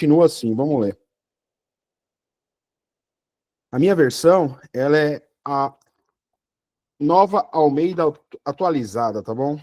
Continua assim, vamos ler. A minha versão, ela é a Nova Almeida atualizada, tá bom?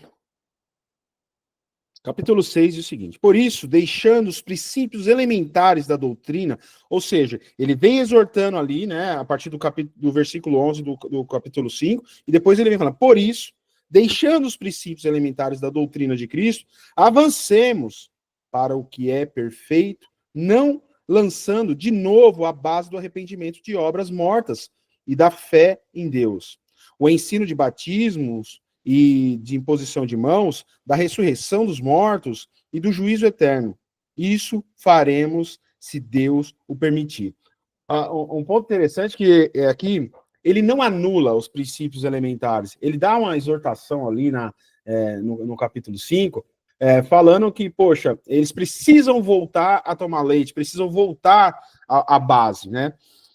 Capítulo 6 diz o seguinte: por isso, deixando os princípios elementares da doutrina, ou seja, ele vem exortando ali, né, a partir do versículo 11 do capítulo 5, e depois ele vem falando, por isso, deixando os princípios elementares da doutrina de Cristo, avancemos para o que é perfeito, não lançando de novo a base do arrependimento de obras mortas e da fé em Deus. O ensino de batismos e de imposição de mãos, da ressurreição dos mortos e do juízo eterno. Isso faremos se Deus o permitir. Um ponto interessante que é aqui, ele não anula os princípios elementares, ele dá uma exortação ali no capítulo 5, falando que, poxa, eles precisam voltar a tomar leite, precisam voltar à base, né?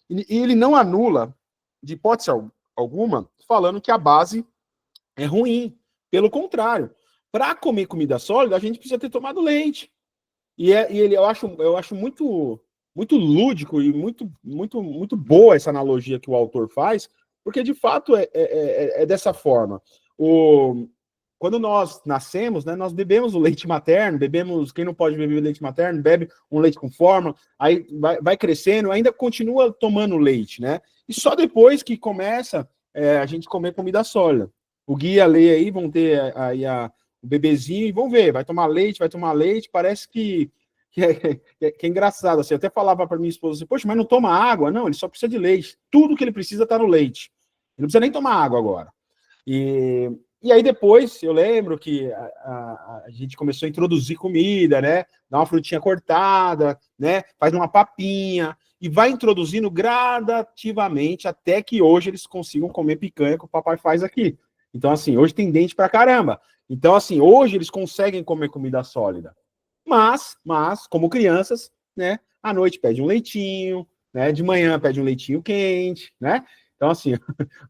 E ele não anula, de hipótese alguma, falando que a base é ruim. Pelo contrário, para comer comida sólida, a gente precisa ter tomado leite. Eu acho muito lúdico e muito boa essa analogia que o autor faz, porque de fato é dessa forma. Quando nós nascemos, né, nós bebemos o leite materno, quem não pode beber leite materno, bebe um leite com fórmula, aí vai crescendo, ainda continua tomando leite, né? E só depois que começa a gente comer comida sólida. O Gui e a Lê aí vão ter aí o bebezinho e vão ver, vai tomar leite, parece que é engraçado, assim, eu até falava para minha esposa assim, poxa, mas não toma água? Não, ele só precisa de leite, tudo que ele precisa está no leite, ele não precisa nem tomar água agora. E aí depois, eu lembro que a gente começou a introduzir comida, né, dá uma frutinha cortada, né, faz uma papinha, e vai introduzindo gradativamente até que hoje eles consigam comer picanha que o papai faz aqui. Então, assim, hoje tem dente pra caramba. Então, assim, hoje eles conseguem comer comida sólida. Mas, como crianças, né, à noite pede um leitinho, né, de manhã pede um leitinho quente, né? Então, assim,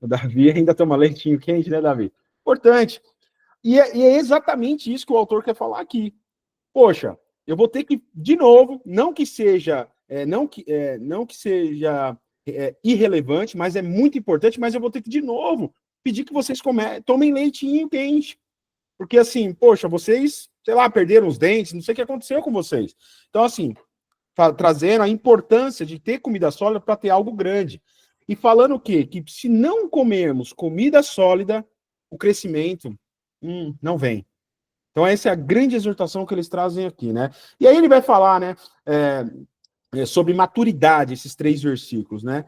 o Davi ainda toma leitinho quente, né, Davi? Importante. E é exatamente isso que o autor quer falar aqui. Poxa, eu vou ter que, de novo, não que seja irrelevante, mas é muito importante, mas eu vou ter que, de novo, pedir que vocês tomem leitinho quente. Porque, assim, poxa, vocês, sei lá, perderam os dentes, não sei o que aconteceu com vocês. Então, assim, trazendo a importância de ter comida sólida para ter algo grande. E falando o quê? Que se não comermos comida sólida, o crescimento não vem. Então, essa é a grande exortação que eles trazem aqui, né? E aí ele vai falar, né, sobre maturidade, esses 3 versículos, né?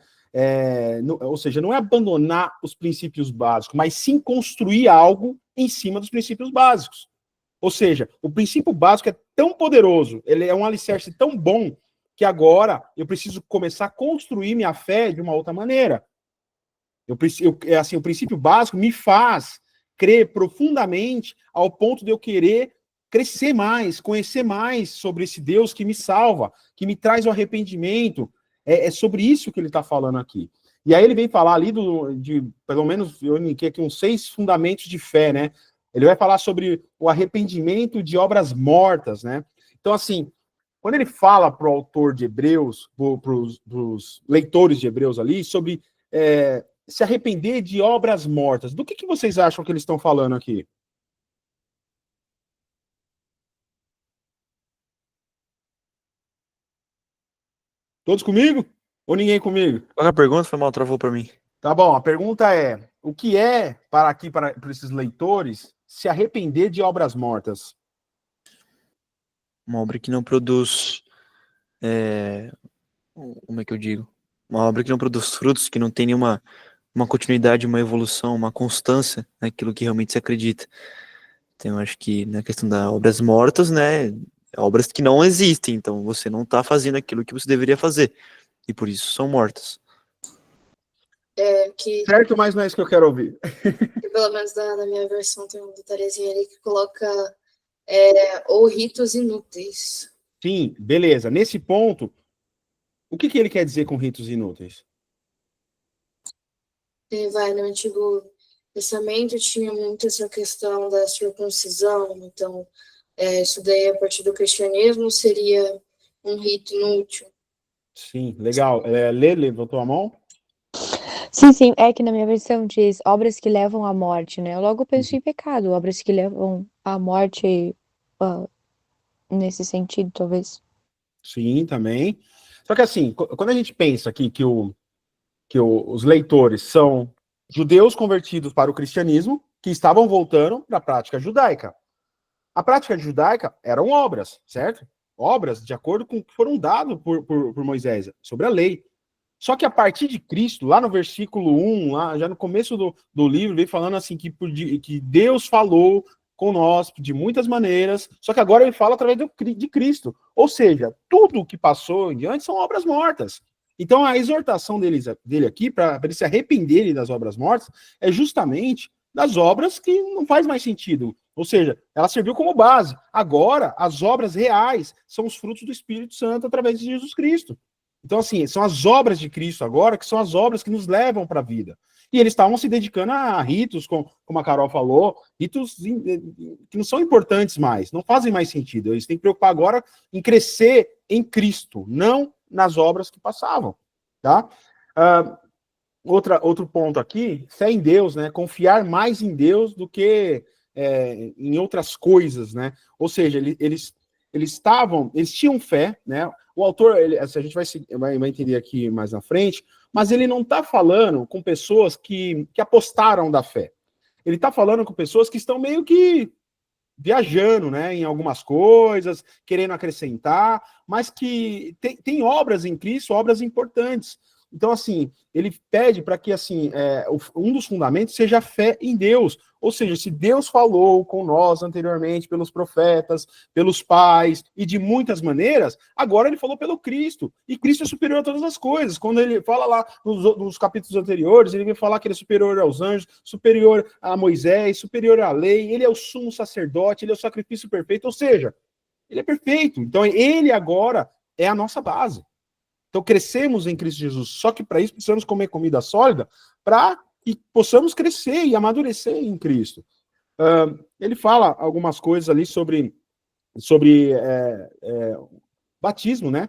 Ou seja, não é abandonar os princípios básicos, mas sim construir algo em cima dos princípios básicos. Ou seja, o princípio básico é tão poderoso, ele é um alicerce tão bom, que agora eu preciso começar a construir minha fé de uma outra maneira. O princípio básico me faz crer profundamente ao ponto de eu querer crescer mais, conhecer mais sobre esse Deus que me salva, que me traz o arrependimento. É sobre isso que ele está falando aqui. E aí ele vem falar ali pelo menos, eu indiquei aqui uns 6 fundamentos de fé, né? Ele vai falar sobre o arrependimento de obras mortas, né? Então, assim, quando ele fala para o autor de Hebreus, para os leitores de Hebreus ali, sobre se arrepender de obras mortas, do que vocês acham que eles estão falando aqui? Todos comigo? Ou ninguém comigo? Qual é a pergunta? Foi mal, travou para mim. Tá bom, a pergunta é, o que é, para esses leitores, se arrepender de obras mortas? Uma obra que não produz... como é que eu digo? Uma obra que não produz frutos, que não tem nenhuma uma continuidade, uma evolução, uma constância naquilo que realmente se acredita. Então, eu acho que na questão das obras mortas, né, obras que não existem, então você não está fazendo aquilo que você deveria fazer, e por isso são mortas. Certo, mas não é isso que eu quero ouvir. Pelo menos na minha versão tem um detalhezinho ali que coloca ou ritos inúteis. Sim, beleza. Nesse ponto, o que ele quer dizer com ritos inúteis? No Antigo Testamento tinha muito essa questão da circuncisão, então isso daí a partir do cristianismo seria um rito inútil. Sim, legal. Lê, levantou a mão? Sim, sim, é que na minha versão diz obras que levam à morte, né? Eu logo penso em pecado, obras que levam à morte, ah, nesse sentido, talvez. Sim, também. Só que assim, quando a gente pensa aqui que os leitores são judeus convertidos para o cristianismo, que estavam voltando para a prática judaica. A prática judaica eram obras, certo? Obras de acordo com o que foram dados por Moisés, sobre a lei. Só que a partir de Cristo, lá no versículo 1, lá, já no começo do livro, vem falando assim que Deus falou com nós de muitas maneiras, só que agora ele fala através de Cristo. Ou seja, tudo o que passou em diante são obras mortas. Então a exortação dele aqui, para eles se arrependerem das obras mortas, é justamente das obras que não faz mais sentido. Ou seja, ela serviu como base. Agora, as obras reais são os frutos do Espírito Santo através de Jesus Cristo. Então, assim, são as obras de Cristo agora que são as obras que nos levam para a vida. E eles estavam se dedicando a ritos, como a Carol falou, ritos que não são importantes mais, não fazem mais sentido. Eles têm que preocupar agora em crescer em Cristo, não nas obras que passavam. Tá? Outro ponto aqui, fé em Deus, né? Confiar mais em Deus do que em outras coisas, né? Ou seja, eles tinham fé, né? O autor, a gente vai entender aqui mais na frente, mas ele não está falando com pessoas que apostaram da fé. Ele está falando com pessoas que estão meio que viajando, né, em algumas coisas, querendo acrescentar, mas que tem obras em Cristo, obras importantes. Então, assim, ele pede para que, assim, um dos fundamentos seja a fé em Deus. Ou seja, se Deus falou com nós anteriormente pelos profetas, pelos pais e de muitas maneiras, agora ele falou pelo Cristo. E Cristo é superior a todas as coisas. Quando ele fala lá nos capítulos anteriores, ele vai falar que ele é superior aos anjos, superior a Moisés, superior à lei, ele é o sumo sacerdote, ele é o sacrifício perfeito. Ou seja, ele é perfeito. Então, ele agora é a nossa base. Então, crescemos em Cristo Jesus. Só que para isso precisamos comer comida sólida para que possamos crescer e amadurecer em Cristo. Ele fala algumas coisas ali sobre batismo, né?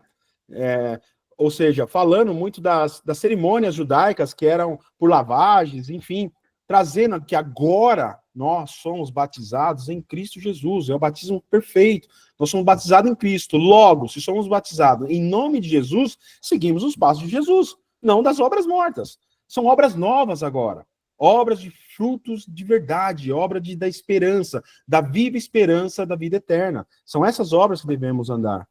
Ou seja, falando muito das cerimônias judaicas que eram por lavagens, enfim, trazendo que agora nós somos batizados em Cristo Jesus, é o batismo perfeito. Nós somos batizados em Cristo. Logo, se somos batizados em nome de Jesus, seguimos os passos de Jesus, não das obras mortas. São obras novas agora. Obras de frutos de verdade, obra da esperança, da viva esperança da vida eterna. São essas obras que devemos andar.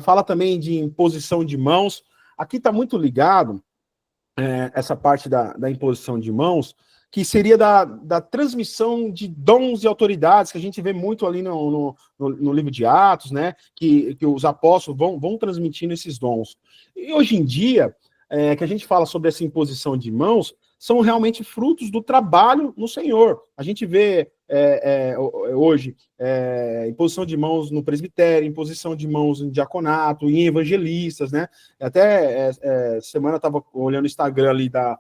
Fala também de imposição de mãos. Aqui está muito ligado essa parte da imposição de mãos, que seria da transmissão de dons e autoridades, que a gente vê muito ali no livro de Atos, né? Que os apóstolos vão transmitindo esses dons. E hoje em dia, que a gente fala sobre essa imposição de mãos, são realmente frutos do trabalho no Senhor. A gente vê hoje imposição de mãos no presbitério, imposição de mãos em diaconato, em evangelistas, né? Até semana eu estava olhando o Instagram ali da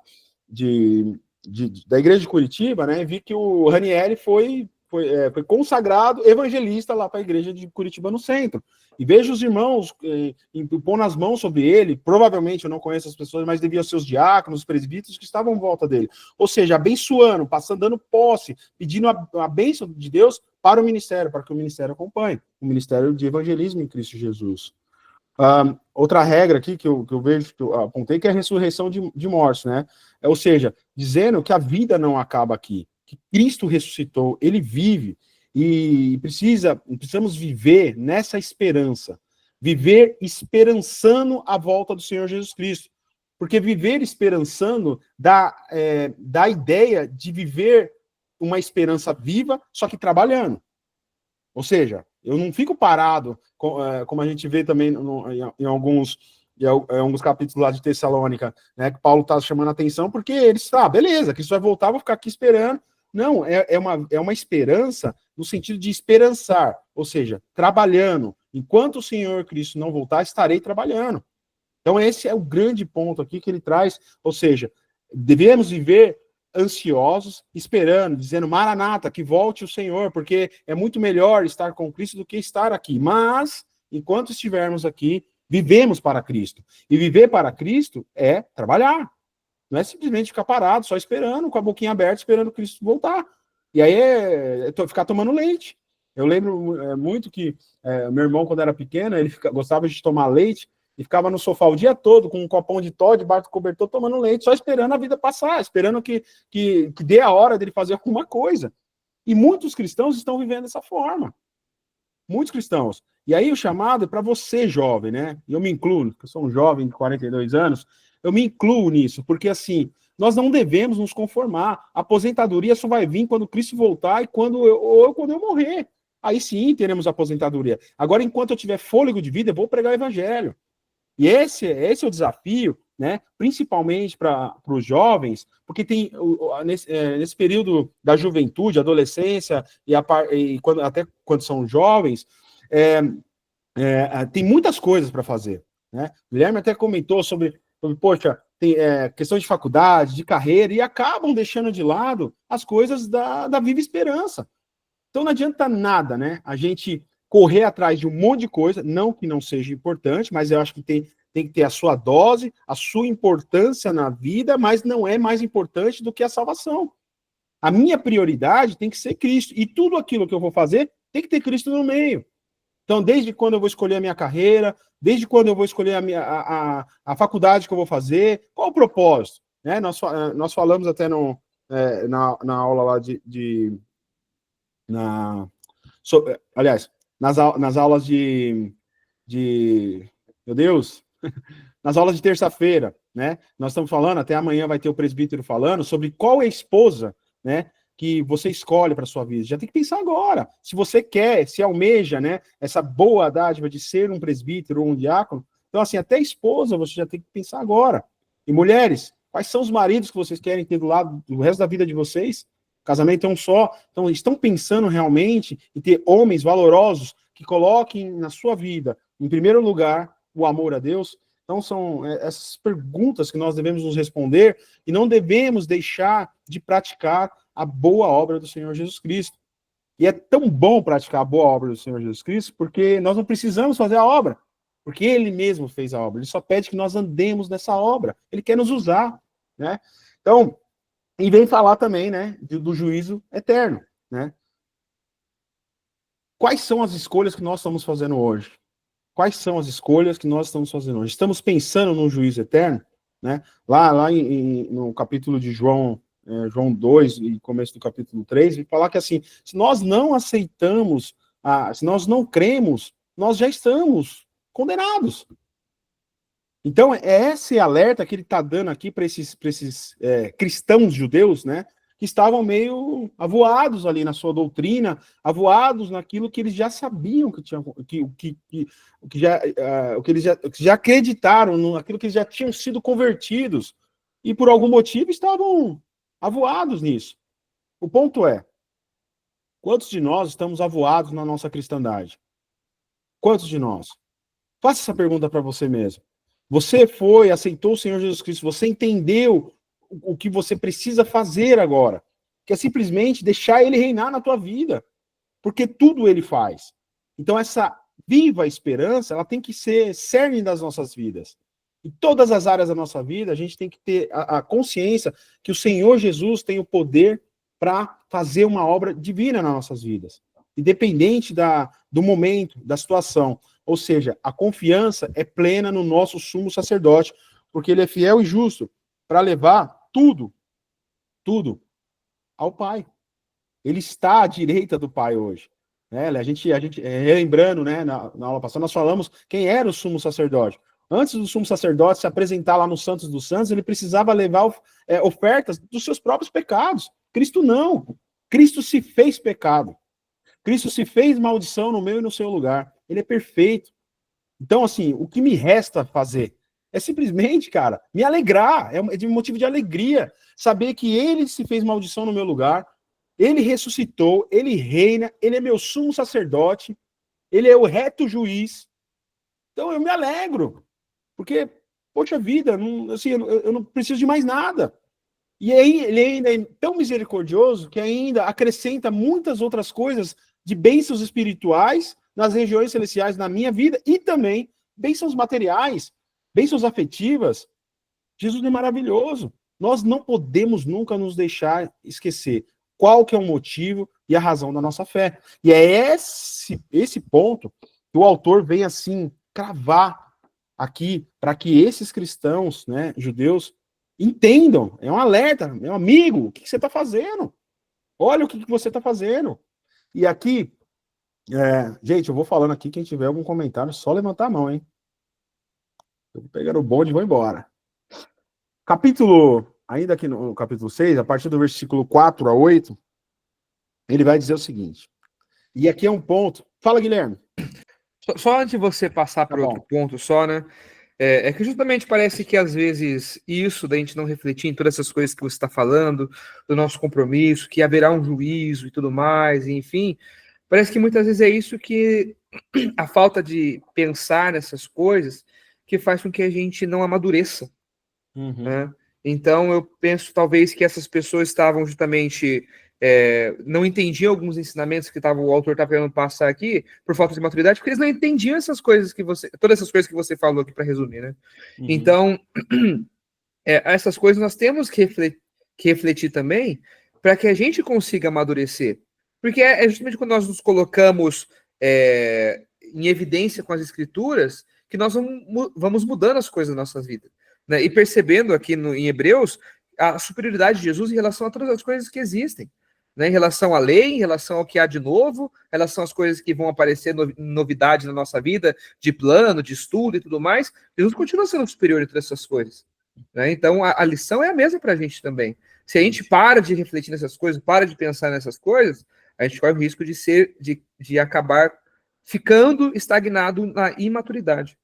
igreja de Curitiba, né? Vi que o Ranieri foi consagrado evangelista lá para a igreja de Curitiba no centro. E vejo os irmãos impondo as mãos sobre ele, provavelmente eu não conheço as pessoas, mas deviam ser os diáconos, os presbíteros que estavam em volta dele. Ou seja, abençoando, dando posse, pedindo a bênção de Deus para o ministério, para que o ministério acompanhe, o ministério de evangelismo em Cristo Jesus. Outra regra aqui que eu vejo, que eu apontei, que é a ressurreição de mortos, né? Ou seja, dizendo que a vida não acaba aqui, que Cristo ressuscitou, ele vive, e precisamos viver nessa esperança, viver esperançando a volta do Senhor Jesus Cristo, porque viver esperançando dá a ideia de viver uma esperança viva, só que trabalhando. Ou seja, eu não fico parado, como a gente vê também em alguns capítulos lá de Tessalônica, né, que Paulo está chamando a atenção, porque eles, beleza, que isso vai voltar, vou ficar aqui esperando. Não, é uma esperança no sentido de esperançar, ou seja, trabalhando. Enquanto o Senhor Cristo não voltar, estarei trabalhando. Então esse é o grande ponto aqui que ele traz, ou seja, devemos viver ansiosos, esperando, dizendo, Maranata, que volte o Senhor, porque é muito melhor estar com Cristo do que estar aqui. Mas enquanto estivermos aqui, vivemos para Cristo. E viver para Cristo é trabalhar. Não é simplesmente ficar parado, só esperando, com a boquinha aberta, esperando Cristo voltar. E aí ficar tomando leite. Eu lembro muito que meu irmão, quando era pequeno, ele gostava de tomar leite e ficava no sofá o dia todo com um copão de Toddy debaixo do cobertor tomando leite, só esperando a vida passar, esperando que dê a hora dele fazer alguma coisa. E muitos cristãos estão vivendo dessa forma. Muitos cristãos. E aí o chamado é para você, jovem, né? E eu me incluo, eu sou um jovem de 42 anos, eu me incluo nisso, porque assim, nós não devemos nos conformar. A aposentadoria só vai vir quando Cristo voltar e quando eu morrer. Aí sim teremos aposentadoria. Agora, enquanto eu tiver fôlego de vida, eu vou pregar o evangelho. E esse é o desafio, né? Principalmente para os jovens, porque tem nesse período da juventude, adolescência e até quando são jovens, tem muitas coisas para fazer, né? O Guilherme até comentou sobre poxa, tem questão de faculdade, de carreira, e acabam deixando de lado as coisas da Viva Esperança. Então não adianta nada, né? A gente correr atrás de um monte de coisa, não que não seja importante, mas eu acho que tem que ter a sua dose, a sua importância na vida, mas não é mais importante do que a salvação. A minha prioridade tem que ser Cristo, e tudo aquilo que eu vou fazer tem que ter Cristo no meio. Então, desde quando eu vou escolher a minha carreira, desde quando eu vou escolher a faculdade que eu vou fazer, qual o propósito? Né? Nós falamos até na aula lá aliás, nas aulas meu Deus, nas aulas de terça-feira, né? Nós estamos falando, até amanhã vai ter o presbítero falando sobre qual é a esposa, né, que você escolhe para sua vida. Já tem que pensar agora. Se você quer, se almeja, né, essa boa dádiva de ser um presbítero ou um diácono, então assim, até esposa você já tem que pensar agora. E mulheres, quais são os maridos que vocês querem ter do lado do resto da vida de vocês? O casamento é um só. Então, estão pensando realmente em ter homens valorosos que coloquem na sua vida, em primeiro lugar, o amor a Deus? Então, são essas perguntas que nós devemos nos responder e não devemos deixar de praticar a boa obra do Senhor Jesus Cristo. E é tão bom praticar a boa obra do Senhor Jesus Cristo, porque nós não precisamos fazer a obra, porque Ele mesmo fez a obra. Ele só pede que nós andemos nessa obra. Ele quer nos usar, né? Então, e vem falar também, né, do juízo eterno, né? Quais são as escolhas que nós estamos fazendo hoje? Quais são as escolhas que nós estamos fazendo hoje? Estamos pensando no juízo eterno, né? Lá no capítulo de João 2 e começo do capítulo 3, vai falar que assim, se nós não aceitamos, se nós não cremos, nós já estamos condenados. Então, esse alerta que ele está dando aqui para esses cristãos judeus, né, que estavam meio avoados ali na sua doutrina, avoados naquilo que eles já sabiam que eles já acreditaram, naquilo que eles já tinham sido convertidos, e por algum motivo estavam avoados nisso. O ponto é, quantos de nós estamos avoados na nossa cristandade? Quantos de nós? Faça essa pergunta para você mesmo. Você aceitou o Senhor Jesus Cristo, você entendeu o que você precisa fazer agora, que é simplesmente deixar Ele reinar na tua vida, porque tudo Ele faz. Então essa viva esperança, ela tem que ser cerne das nossas vidas. Em todas as áreas da nossa vida, a gente tem que ter a consciência que o Senhor Jesus tem o poder para fazer uma obra divina nas nossas vidas, independente do momento, da situação. Ou seja, a confiança é plena no nosso sumo sacerdote, porque ele é fiel e justo para levar tudo ao Pai. Ele está à direita do Pai hoje. A gente relembrando, né, na aula passada, nós falamos quem era o sumo sacerdote. Antes do sumo sacerdote se apresentar lá no Santos dos Santos, ele precisava levar ofertas dos seus próprios pecados. Cristo não. Cristo se fez pecado. Cristo se fez maldição no meu e no seu lugar. Ele é perfeito. Então, assim, o que me resta fazer é simplesmente, cara, me alegrar. É de motivo de alegria. Saber que ele se fez maldição no meu lugar. Ele ressuscitou. Ele reina. Ele é meu sumo sacerdote. Ele é o reto juiz. Então, eu me alegro. Porque, poxa vida, eu não preciso de mais nada. E aí, ele ainda é tão misericordioso que ainda acrescenta muitas outras coisas de bênçãos espirituais nas regiões celestiais, na minha vida, e também bênçãos materiais, bênçãos afetivas. Jesus é maravilhoso. Nós não podemos nunca nos deixar esquecer qual que é o motivo e a razão da nossa fé. E é esse ponto que o autor vem assim cravar aqui para que esses cristãos, né, judeus, entendam. É um alerta, meu amigo, o que você está fazendo? Olha o que você está fazendo. E aqui, gente, eu vou falando aqui, quem tiver algum comentário, só levantar a mão, hein? Eu vou pegar o bonde e vou embora. Ainda aqui no capítulo 6, a partir do versículo 4 a 8, ele vai dizer o seguinte. E aqui é um ponto. Fala, Guilherme. Só antes de você passar para outro ponto, só, né? É que justamente parece que às vezes isso da gente não refletir em todas essas coisas que você está falando, do nosso compromisso, que haverá um juízo e tudo mais, enfim, parece que muitas vezes é isso que a falta de pensar nessas coisas que faz com que a gente não amadureça, né? Então eu penso talvez que essas pessoas estavam justamente não entendiam alguns ensinamentos que o autor está querendo passar aqui por falta de maturidade, porque eles não entendiam essas coisas todas essas coisas que você falou aqui para resumir, né? Então, essas coisas nós temos que refletir também para que a gente consiga amadurecer. Porque é justamente quando nós nos colocamos em evidência com as escrituras que nós vamos mudando as coisas nas nossas vidas, né? E percebendo aqui em Hebreus a superioridade de Jesus em relação a todas as coisas que existem, né, em relação à lei, em relação ao que há de novo, em relação às coisas que vão aparecer novidade na nossa vida, de plano, de estudo e tudo mais, Jesus continua sendo superior a todas essas coisas, né? Então a lição é a mesma para a gente também. Se a gente para de refletir nessas coisas, para de pensar nessas coisas, a gente corre o risco de acabar ficando estagnado na imaturidade.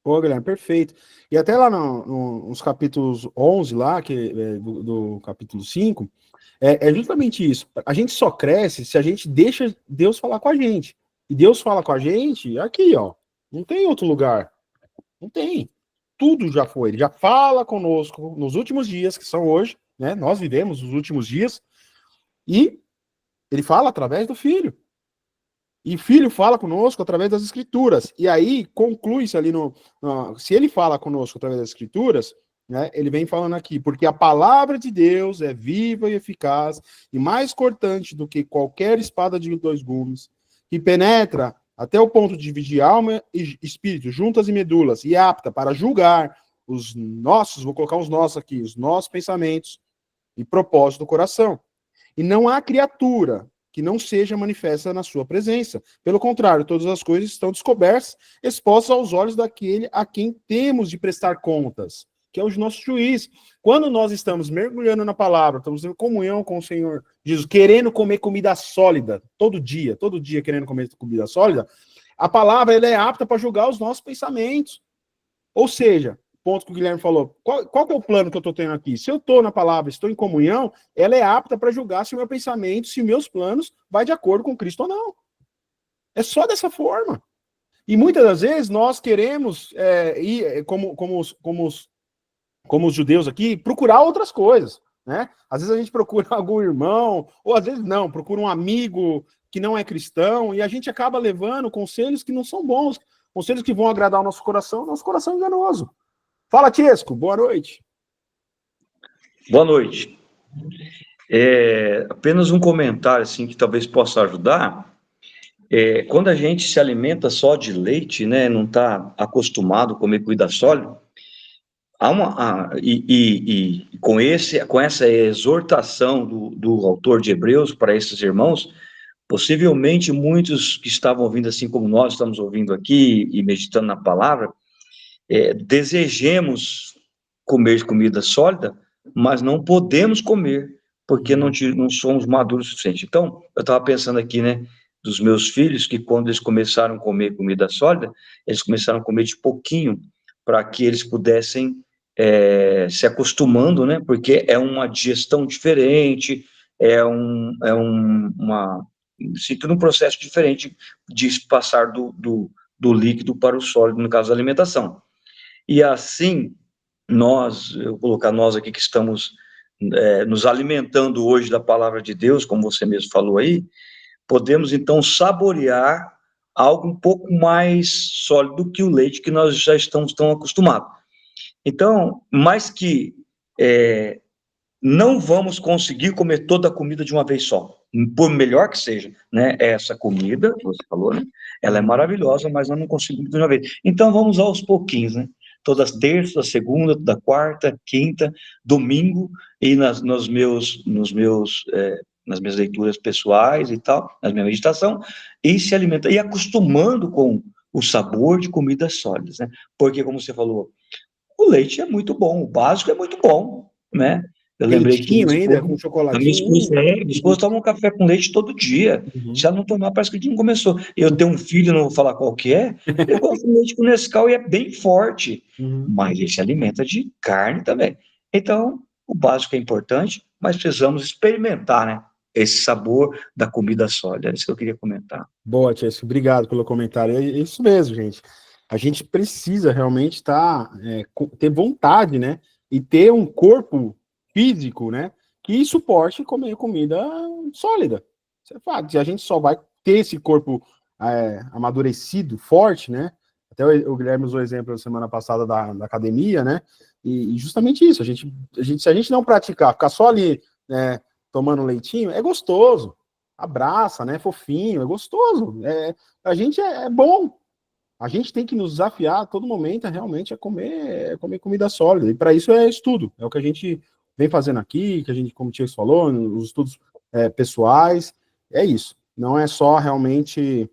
Pô, Guilherme, perfeito. E até lá nos capítulos 11, lá, do capítulo 5, é justamente isso. A gente só cresce se a gente deixa Deus falar com a gente. E Deus fala com a gente aqui, ó. Não tem outro lugar. Não tem. Tudo já foi. Ele já fala conosco nos últimos dias, que são hoje, né? Nós vivemos os últimos dias. E ele fala através do Filho. E o Filho fala conosco através das Escrituras. E aí, conclui-se ali se ele fala conosco através das Escrituras, né, ele vem falando aqui, porque a palavra de Deus é viva e eficaz, e mais cortante do que qualquer espada de 2 gumes, que penetra até o ponto de dividir alma e espírito, juntas e medulas, e apta para julgar os nossos, vou colocar os nossos aqui, os nossos pensamentos e propósitos do coração. E não há criatura que não seja manifesta na sua presença. Pelo contrário, todas as coisas estão descobertas, expostas aos olhos daquele a quem temos de prestar contas, que é o nosso juiz. Quando nós estamos mergulhando na palavra, estamos em comunhão com o Senhor Jesus, querendo comer comida sólida, todo dia querendo comer comida sólida, a palavra ela é apta para julgar os nossos pensamentos. Ou seja, ponto que o Guilherme falou, qual que é o plano que eu estou tendo aqui? Se eu estou na palavra, estou em comunhão, ela é apta para julgar se o meu pensamento, se meus planos vai de acordo com Cristo ou não. É só dessa forma. E muitas das vezes nós queremos ir, como os judeus aqui, procurar outras coisas, né? Às vezes a gente procura algum irmão, ou às vezes não, procura um amigo que não é cristão, e a gente acaba levando conselhos que não são bons, conselhos que vão agradar o nosso coração é enganoso. Fala, Tiesco, boa noite. Boa noite. Apenas um comentário assim, que talvez possa ajudar. Quando a gente se alimenta só de leite, né, não está acostumado a comer comida sólida, com essa exortação do autor de Hebreus para esses irmãos, possivelmente muitos que estavam ouvindo assim como nós estamos ouvindo aqui e meditando na palavra, desejemos comer comida sólida, mas não podemos comer, porque não somos maduros o suficiente. Então, eu estava pensando aqui, né, dos meus filhos, que quando eles começaram a comer comida sólida, eles começaram a comer de pouquinho, para que eles pudessem se acostumando, né, porque é uma digestão diferente, tudo um processo diferente de passar do líquido para o sólido, no caso da alimentação. E assim, eu vou colocar nós aqui que estamos nos alimentando hoje da palavra de Deus, como você mesmo falou aí, podemos então saborear algo um pouco mais sólido que o leite que nós já estamos tão acostumados. Então, mais que não vamos conseguir comer toda a comida de uma vez só, por melhor que seja, né? Essa comida, que você falou, né? Ela é maravilhosa, mas nós não conseguimos de uma vez. Então, vamos aos pouquinhos, né? Todas as terças, segunda, toda quarta, quinta, domingo, e nas minhas leituras pessoais e tal, nas minhas meditação, e se alimenta, e acostumando com o sabor de comidas sólidas, né? Porque, como você falou, o leite é muito bom, o básico é muito bom, né? Eu lembrei que Quentinho ainda, com a minha chocolatinho. esposa, minha esposa toma um café com leite todo dia. Uhum. Se ela não tomar, parece que o dia não começou. Eu tenho um filho, não vou falar qual que é, ele gosta de leite com Nescau e é bem forte, mas ele se alimenta de carne também. Então, o básico é importante, mas precisamos experimentar, né? Esse sabor da comida sólida. É isso que eu queria comentar. Boa, Tiesco, obrigado pelo comentário. É isso mesmo, gente. A gente precisa realmente ter vontade, né? E ter um corpo físico, né? Que suporte comer comida sólida. Isso é fato. E a gente só vai ter esse corpo amadurecido, forte, né? Até o Guilherme usou o exemplo da semana passada da academia, né? E justamente isso. Se a gente não praticar, ficar só ali, né, tomando leitinho, é gostoso. Abraça, né? Fofinho, é gostoso. A gente é bom. A gente tem que nos desafiar a todo momento realmente a comer comida sólida. E para isso é estudo. É o que a gente vem fazendo aqui, que a gente, como o Tiago falou, os estudos pessoais. É isso. Não é só realmente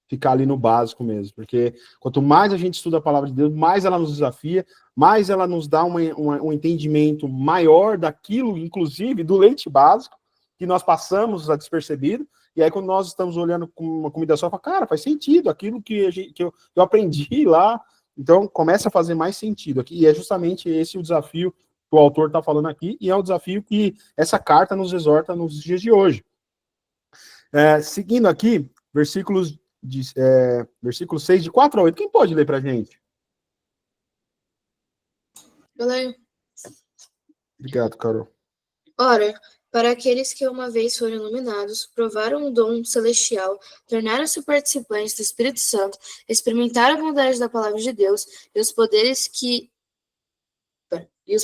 ficar ali no básico mesmo. Porque quanto mais a gente estuda a palavra de Deus, mais ela nos desafia, mais ela nos dá um entendimento maior daquilo, inclusive do leite básico, que nós passamos a despercebido, e aí quando nós estamos olhando com uma comida só, fala, cara, faz sentido, aquilo que eu aprendi lá, então começa a fazer mais sentido aqui, e é justamente esse o desafio que o autor está falando aqui, e é o desafio que essa carta nos exorta nos dias de hoje. Seguindo aqui, versículos 6, de 4 a 8, quem pode ler para a gente? Eu leio. Obrigado, Carol. Ora, para aqueles que uma vez foram iluminados, provaram o dom celestial, tornaram-se participantes do Espírito Santo, experimentaram a bondade da palavra de Deus e os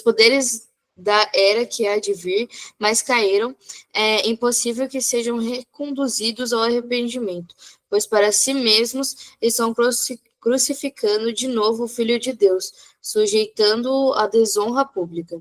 poderes da era que há de vir, mas caíram, é impossível que sejam reconduzidos ao arrependimento, pois para si mesmos estão crucificando de novo o Filho de Deus, sujeitando-o à desonra pública.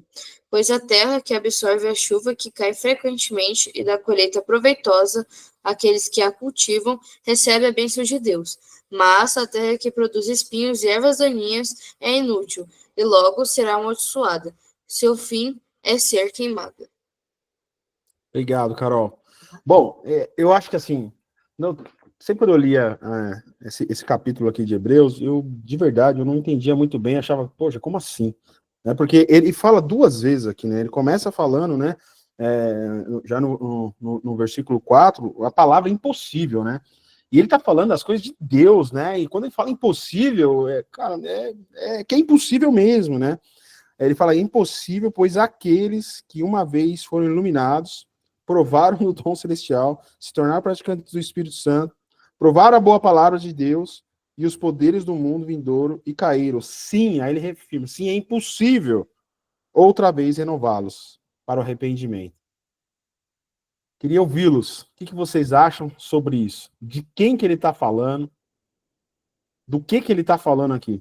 Pois a terra que absorve a chuva que cai frequentemente e dá colheita proveitosa àqueles que a cultivam, recebe a bênção de Deus. Mas a terra que produz espinhos e ervas daninhas é inútil, e logo será amaldiçoada. Seu fim é ser queimada. Obrigado, Carol. Bom, eu acho que assim, sempre quando eu lia esse capítulo aqui de Hebreus, de verdade, eu não entendia muito bem, achava, poxa, como assim? Porque ele fala duas vezes aqui, né? Ele começa falando, né? Já no versículo 4, a palavra impossível, né? E ele tá falando das coisas de Deus, né? E quando ele fala impossível, cara, que é impossível mesmo, né? Ele fala, é impossível, pois aqueles que uma vez foram iluminados, provaram o dom celestial, se tornaram praticantes do Espírito Santo, provaram a boa palavra de Deus e os poderes do mundo vindouro e caíram. Sim, aí ele reafirma, sim, é impossível outra vez renová-los para o arrependimento. Queria ouvi-los. O que vocês acham sobre isso? De quem que ele está falando? Do que ele está falando aqui?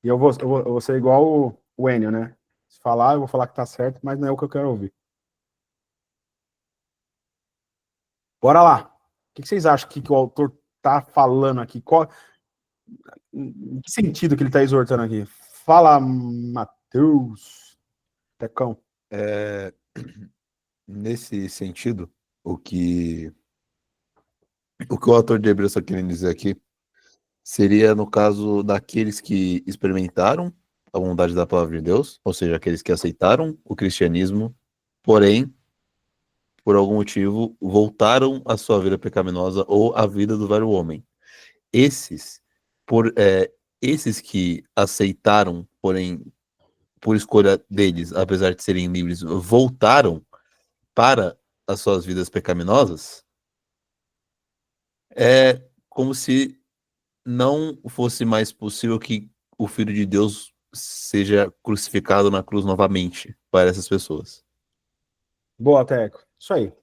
E eu vou ser igual o Enio, né? Se falar, eu vou falar que tá certo, mas não é o que eu quero ouvir. Bora lá. O que vocês acham que o autor tá falando aqui? Em que sentido que ele tá exortando aqui? Fala, Mateus. Tecão. Nesse sentido, o que o autor de Hebreus está querendo dizer aqui seria no caso daqueles que experimentaram a bondade da palavra de Deus, ou seja, aqueles que aceitaram o cristianismo, porém, por algum motivo, voltaram à sua vida pecaminosa ou à vida do velho homem. Esses que aceitaram, porém, por escolha deles, apesar de serem livres, voltaram para as suas vidas pecaminosas, É como se não fosse mais possível que o Filho de Deus seja crucificado na cruz novamente para essas pessoas. Boa, Teco. Isso aí.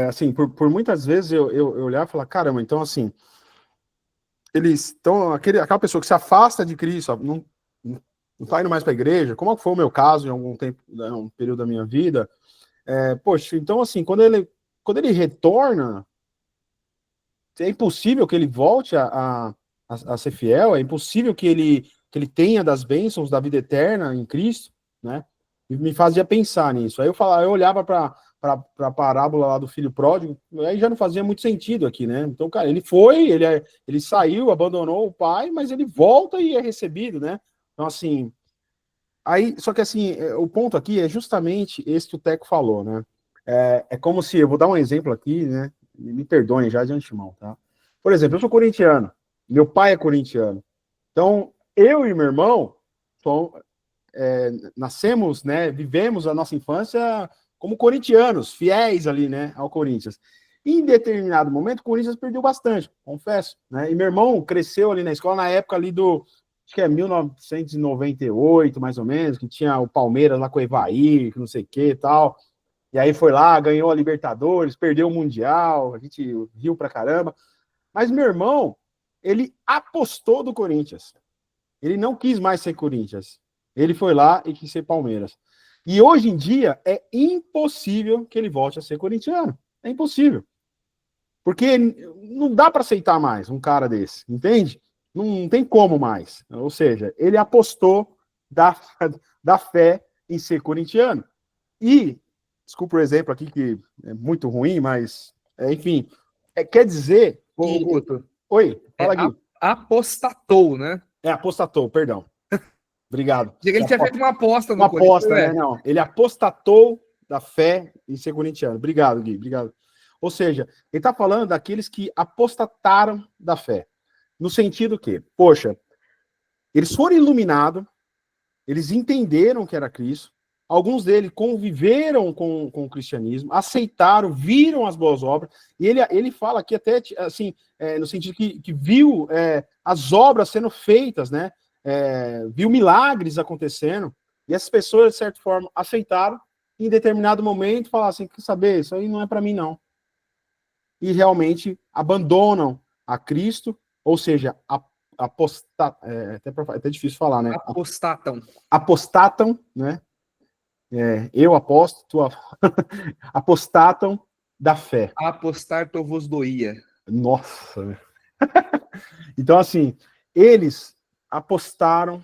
Assim, por muitas vezes eu olhar e falar, caramba, então assim, eles estão, aquela pessoa que se afasta de Cristo, ó, não tá indo mais para a igreja, como foi o meu caso em algum tempo, né, um período da minha vida, poxa, então assim, quando ele retorna, é impossível que ele volte a ser fiel, é impossível que ele tenha das bênçãos da vida eterna em Cristo, né? E me fazia pensar nisso. Aí eu olhava para a parábola lá do filho pródigo, aí já não fazia muito sentido aqui, né? Então, cara, ele saiu, abandonou o pai, mas ele volta e é recebido, né? Então, assim, aí, só que assim, o ponto aqui é justamente esse que o Teco falou, né? É como se, eu vou dar um exemplo aqui, né? Me perdoem já de antemão, tá? Por exemplo, eu sou corintiano, meu pai é corintiano. Então, eu e meu irmão nascemos, né? Vivemos a nossa infância como corintianos, fiéis ali, né? Ao Corinthians. E em determinado momento, o Corinthians perdeu bastante, confesso, né? E meu irmão cresceu ali na escola na época ali acho que é 1998, mais ou menos, que tinha o Palmeiras lá com o Evair, que não sei o que e tal. E aí foi lá, ganhou a Libertadores, perdeu o Mundial, a gente riu pra caramba. Mas meu irmão, ele apostou do Corinthians. Ele não quis mais ser Corinthians. Ele foi lá e quis ser Palmeiras. E hoje em dia é impossível que ele volte a ser corintiano. É impossível. Porque não dá para aceitar mais um cara desse, entende? Não tem como mais. Ou seja, ele apostou da fé em ser corintiano. E, desculpa o exemplo aqui, que é muito ruim, mas, enfim, quer dizer... Guto, Oi, fala, Gui. apostatou, né? Apostatou, perdão. Obrigado. Ele tinha feito uma aposta no Uma aposta, Corinthians, né? Não, ele apostatou da fé em ser corintiano. Obrigado, Gui, obrigado. Ou seja, ele está falando daqueles que apostataram da fé. No sentido que, poxa, eles foram iluminados, eles entenderam que era Cristo, alguns deles conviveram com o cristianismo, aceitaram, viram as boas obras, e ele fala aqui até, assim, no sentido que viu as obras sendo feitas, né? Viu milagres acontecendo, e essas pessoas, de certa forma, aceitaram, e em determinado momento falaram assim, quer saber, isso aí não é para mim, não. E realmente abandonam a Cristo, ou seja, até difícil falar, né? Apostatam, né? Eu aposto, apostatam da fé. Apostar vos doía. Nossa. Então, assim, eles apostatam.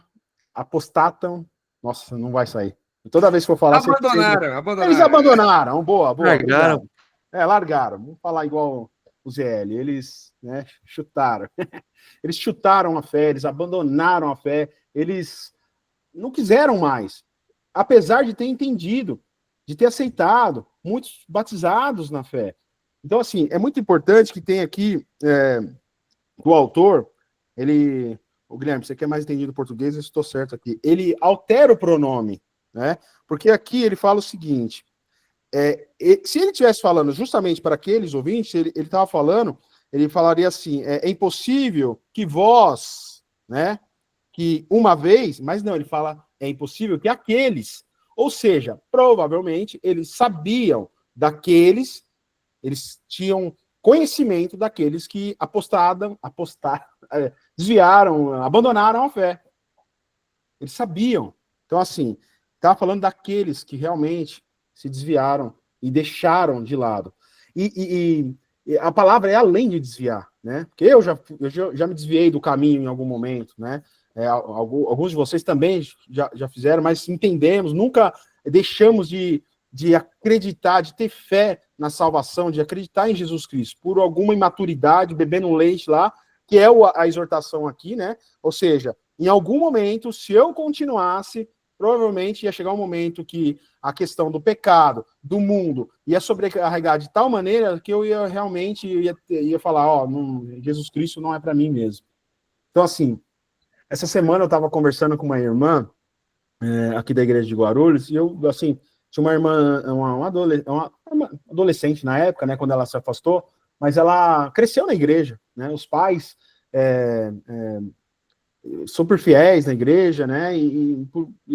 Nossa, não vai sair. Toda vez que eu falar... Abandonaram. Eles abandonaram. Boa. Largaram. Largaram. Vamos falar igual o ZL. Eles, né, chutaram. Eles chutaram a fé, eles abandonaram a fé, eles não quiseram mais. Apesar de ter entendido, de ter aceitado, muitos batizados na fé. Então, assim, é muito importante que tenha aqui do autor, o Guilherme, você que é mais entendido português, eu estou certo aqui, ele altera o pronome, né? Porque aqui ele fala o seguinte, se ele estivesse falando justamente para aqueles ouvintes, ele estava falando, ele falaria assim, é impossível que vós, né, que uma vez, mas não, ele fala, é impossível que aqueles, ou seja, provavelmente eles sabiam daqueles, eles tinham conhecimento daqueles que desviaram, abandonaram a fé. Eles sabiam. Então, assim, estava falando daqueles que realmente se desviaram e deixaram de lado. E a palavra é além de desviar, né? Porque eu já me desviei do caminho em algum momento, né? Alguns de vocês também já fizeram, mas entendemos, nunca deixamos de acreditar, de ter fé na salvação, de acreditar em Jesus Cristo, por alguma imaturidade, bebendo leite lá, que é a exortação aqui, né? Ou seja, em algum momento, se eu continuasse, provavelmente ia chegar um momento que a questão do pecado, do mundo, ia sobrecarregar de tal maneira que eu ia realmente ia falar, Jesus Cristo não é para mim mesmo. Então, assim, essa semana eu estava conversando com uma irmã aqui da igreja de Guarulhos, e eu, assim, tinha uma irmã, uma adolescente na época, né, quando ela se afastou, mas ela cresceu na igreja, né? Os pais super fiéis na igreja, né? E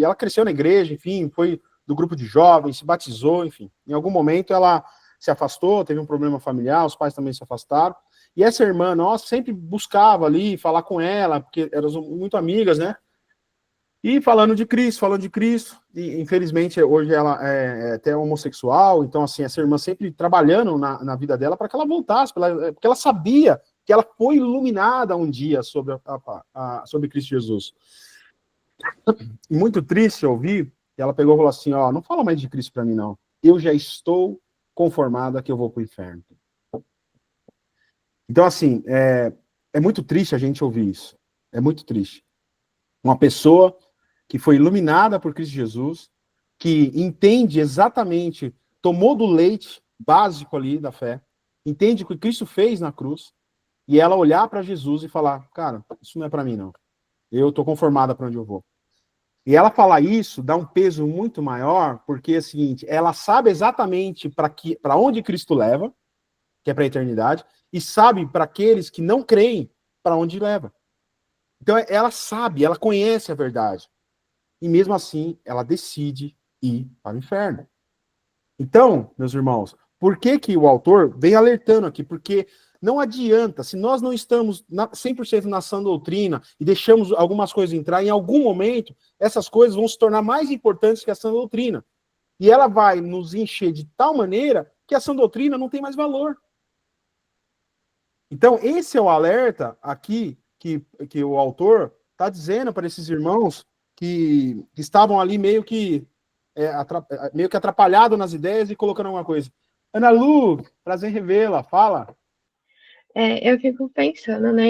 ela cresceu na igreja, enfim, foi do grupo de jovens, se batizou, enfim. Em algum momento ela se afastou, teve um problema familiar, os pais também se afastaram. E essa irmã nossa sempre buscava ali falar com ela, porque eram muito amigas, né? E falando de Cristo, e infelizmente hoje ela é até homossexual, então assim, essa irmã sempre trabalhando na vida dela para que ela voltasse, porque ela sabia que ela foi iluminada um dia sobre Cristo Jesus. E muito triste ouvir, ela pegou e falou assim, ó, não fala mais de Cristo para mim não, eu já estou conformada que eu vou para o inferno. Então assim, é muito triste a gente ouvir isso, é muito triste. Uma pessoa que foi iluminada por Cristo Jesus, que entende exatamente, tomou do leite básico ali da fé, entende o que Cristo fez na cruz, e ela olhar para Jesus e falar, cara, isso não é para mim não, eu estou conformada para onde eu vou. E ela falar isso dá um peso muito maior, porque é o seguinte, ela sabe exatamente para onde Cristo leva, que é para a eternidade, e sabe para aqueles que não creem para onde leva. Então ela sabe, ela conhece a verdade. E mesmo assim, ela decide ir para o inferno. Então, meus irmãos, por que o autor vem alertando aqui? Porque não adianta, se nós não estamos 100% na sã doutrina e deixamos algumas coisas entrar, em algum momento, essas coisas vão se tornar mais importantes que a sã doutrina. E ela vai nos encher de tal maneira que a sã doutrina não tem mais valor. Então, esse é o alerta aqui que o autor está dizendo para esses irmãos que estavam ali meio que atrapalhados nas ideias e colocando alguma coisa. Ana Lu, prazer em revê-la, fala. Eu fico pensando, né?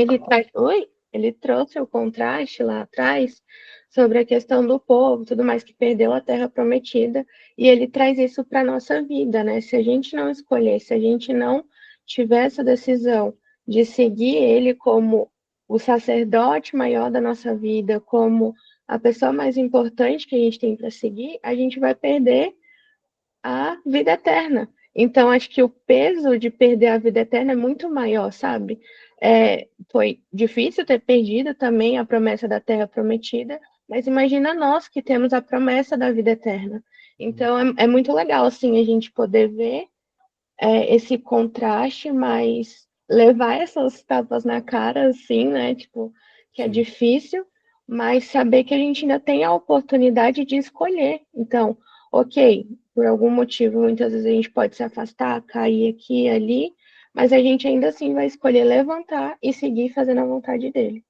Ele trouxe o contraste lá atrás sobre a questão do povo, tudo mais que perdeu a terra prometida, e ele traz isso para a nossa vida, né? Se a gente não escolher, se a gente não tiver essa decisão de seguir ele como o sacerdote maior da nossa vida, como a pessoa mais importante que a gente tem para seguir, a gente vai perder a vida eterna. Então, acho que o peso de perder a vida eterna é muito maior, sabe? Foi difícil ter perdido também a promessa da terra prometida, mas imagina nós que temos a promessa da vida eterna. Então, é muito legal, assim, a gente poder ver esse contraste, mas levar essas tapas na cara, assim, né? Tipo, que é difícil, mas saber que a gente ainda tem a oportunidade de escolher. Então, ok, por algum motivo, muitas vezes a gente pode se afastar, cair aqui e ali, mas a gente ainda assim vai escolher levantar e seguir fazendo a vontade dele.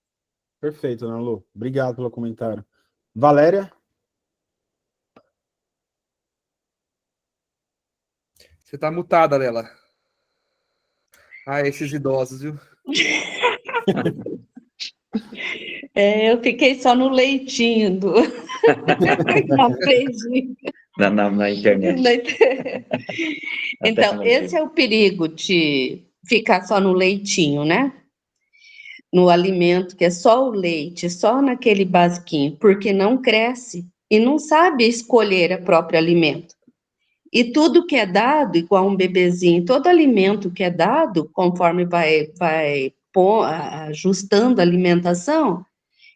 Perfeito, Ana Lu. Obrigado pelo comentário. Valéria? Você tá mutada, Lela. Esses idosos, viu? Eu fiquei só no leitinho na internet. Então, esse é o perigo de ficar só no leitinho, né? No alimento, que é só o leite, só naquele basiquinho, porque não cresce e não sabe escolher o próprio alimento. E tudo que é dado, igual um bebezinho, todo alimento que é dado, conforme vai ajustando a alimentação,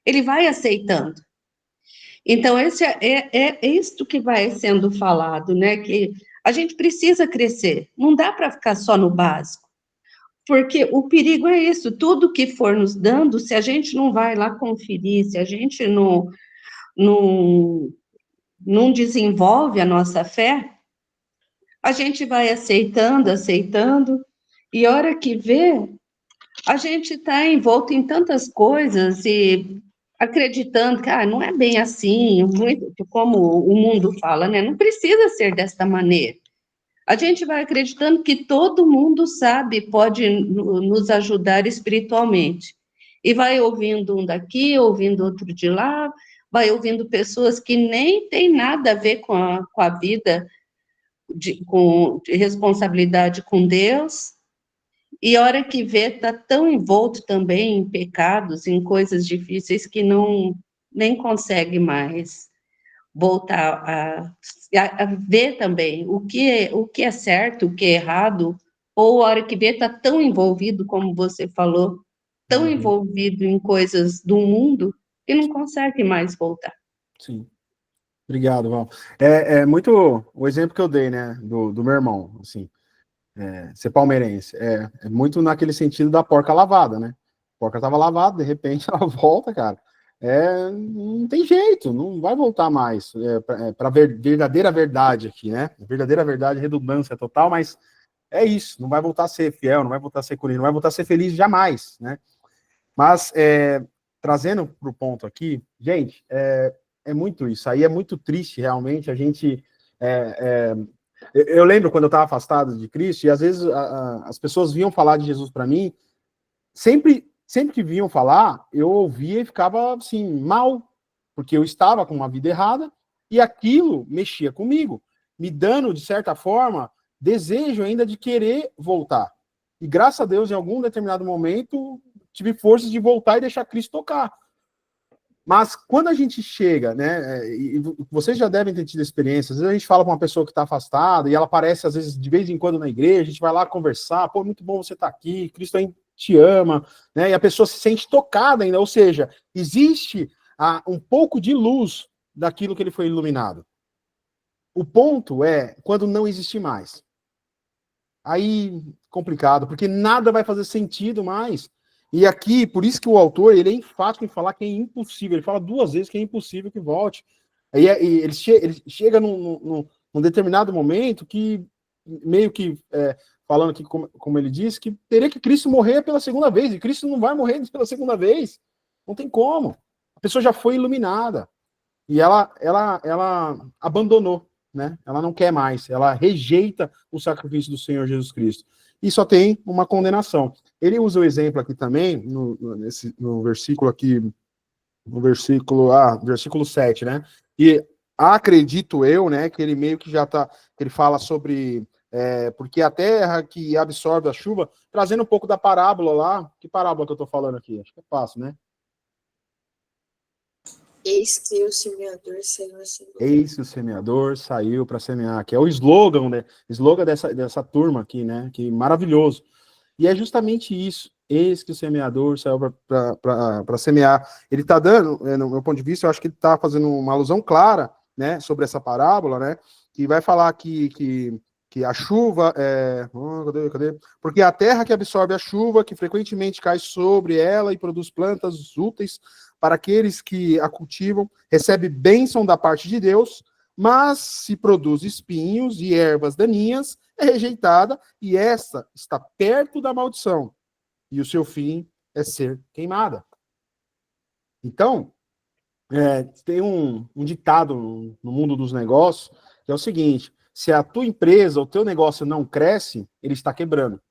ele vai aceitando. Então, esse é isto que vai sendo falado, né? Que a gente precisa crescer, não dá para ficar só no básico, porque o perigo é isso, tudo que for nos dando, se a gente não vai lá conferir, se a gente não desenvolve a nossa fé, a gente vai aceitando, e a hora que vê, a gente está envolto em tantas coisas e acreditando que não é bem assim, muito, como o mundo fala, né? Não precisa ser desta maneira. A gente vai acreditando que todo mundo sabe, pode nos ajudar espiritualmente. E vai ouvindo um daqui, ouvindo outro de lá, vai ouvindo pessoas que nem têm nada a ver com a vida, de responsabilidade com Deus, e a hora que vê, está tão envolto também em pecados, em coisas difíceis, que nem consegue mais voltar a ver também o que é certo, o que é errado, ou a hora que vê está tão envolvido, como você falou, tão Uhum. envolvido em coisas do mundo, que não consegue mais voltar. Sim. Obrigado, Val. É muito o exemplo que eu dei, né, do meu irmão, assim, ser palmeirense. É muito naquele sentido da porca lavada, né? A porca estava lavada, de repente ela volta, cara. Não tem jeito, não vai voltar mais. Para verdadeira verdade aqui, né? Verdadeira verdade, redundância total, mas é isso. Não vai voltar a ser fiel, não vai voltar a ser curido, não vai voltar a ser feliz jamais, né? Mas, trazendo para o ponto aqui, gente, é muito isso. Aí é muito triste, realmente, a gente... eu lembro quando eu estava afastado de Cristo, e às vezes as pessoas vinham falar de Jesus para mim, sempre que vinham falar, eu ouvia e ficava, assim, mal, porque eu estava com uma vida errada, e aquilo mexia comigo, me dando, de certa forma, desejo ainda de querer voltar. E graças a Deus, em algum determinado momento, tive forças de voltar e deixar Cristo tocar. Mas quando a gente chega, né, e vocês já devem ter tido experiência, às vezes a gente fala com uma pessoa que está afastada e ela aparece, às vezes, de vez em quando na igreja, a gente vai lá conversar, pô, muito bom você estar aqui, Cristo te ama, né, e a pessoa se sente tocada ainda, ou seja, existe um pouco de luz daquilo que ele foi iluminado. O ponto é quando não existe mais. Aí, complicado, porque nada vai fazer sentido mais. E aqui, por isso que o autor, ele é enfático em falar que é impossível. Ele fala 2 vezes que é impossível que volte. E ele chega num determinado momento que, meio que, falando aqui, como ele disse, que teria que Cristo morrer pela segunda vez. E Cristo não vai morrer pela segunda vez. Não tem como. A pessoa já foi iluminada. E ela abandonou, né? Ela não quer mais. Ela rejeita o sacrifício do Senhor Jesus Cristo. E só tem uma condenação. Ele usa o exemplo aqui também, no versículo aqui, versículo 7, né? E acredito eu, né, que ele meio que já tá, que ele fala sobre, porque a terra que absorve a chuva, trazendo um pouco da parábola lá, que parábola que eu tô falando aqui? Acho que é fácil, né? Eis que o semeador saiu a semear. Eis que o semeador saiu para semear, que é o slogan, né? Slogan dessa turma aqui, né? Que maravilhoso. E é justamente isso. Eis que o semeador saiu para semear. Ele está dando, no meu ponto de vista, eu acho que ele está fazendo uma alusão clara, né, sobre essa parábola, né? Que vai falar que a chuva cadê? Porque a terra que absorve a chuva, que frequentemente cai sobre ela e produz plantas úteis para aqueles que a cultivam, recebe bênção da parte de Deus, mas se produz espinhos e ervas daninhas, é rejeitada, e essa está perto da maldição, e o seu fim é ser queimada. Então, tem um ditado no mundo dos negócios, que é o seguinte: se a tua empresa, o teu negócio não cresce, ele está quebrando.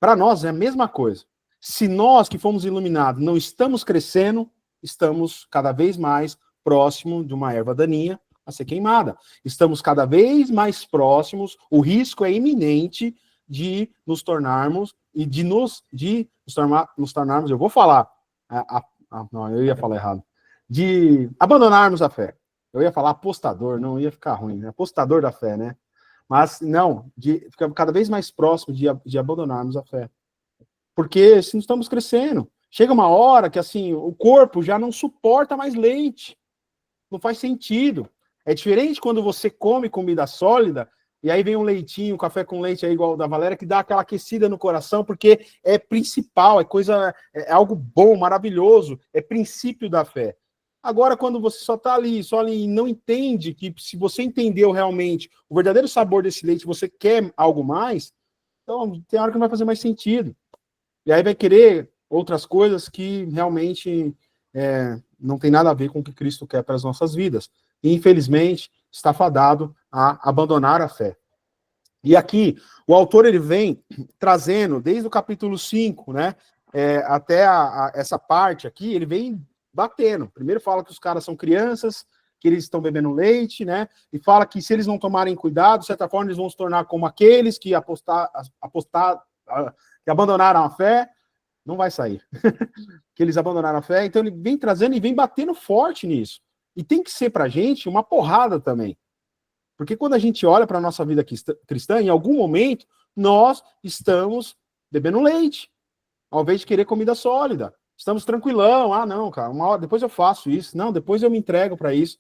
Para nós é a mesma coisa. Se nós que fomos iluminados não estamos crescendo, estamos cada vez mais próximo de uma erva daninha a ser queimada. Estamos cada vez mais próximos, o risco é iminente de nos tornarmos, e de nos tornarmos, eu vou falar, não, eu ia falar errado, de abandonarmos a fé. Eu ia falar apostador, não ia ficar ruim, né? Apostador da fé, né? Mas não, de ficar cada vez mais próximo de abandonarmos a fé. Porque se não estamos crescendo, chega uma hora que assim, o corpo já não suporta mais leite. Não faz sentido. É diferente quando você come comida sólida, e aí vem um leitinho, um café com leite aí igual o da Valéria, que dá aquela aquecida no coração, porque é principal, é algo bom, maravilhoso, é princípio da fé. Agora, quando você só ali e não entende que se você entendeu realmente o verdadeiro sabor desse leite, você quer algo mais, então tem hora que não vai fazer mais sentido. E aí vai querer outras coisas que realmente não tem nada a ver com o que Cristo quer para as nossas vidas. E, infelizmente, está fadado a abandonar a fé. E aqui, o autor ele vem trazendo, desde o capítulo 5, né, até essa parte aqui, ele vem batendo. Primeiro fala que os caras são crianças, que eles estão bebendo leite, né, e fala que se eles não tomarem cuidado, de certa forma, eles vão se tornar como aqueles que que abandonaram a fé, não vai sair. Que eles abandonaram a fé, então ele vem trazendo e vem batendo forte nisso. E tem que ser pra gente uma porrada também. Porque quando a gente olha para a nossa vida cristã, em algum momento, nós estamos bebendo leite, ao invés de querer comida sólida. Estamos tranquilão, não, cara, uma hora, depois eu faço isso, não, depois eu me entrego para isso.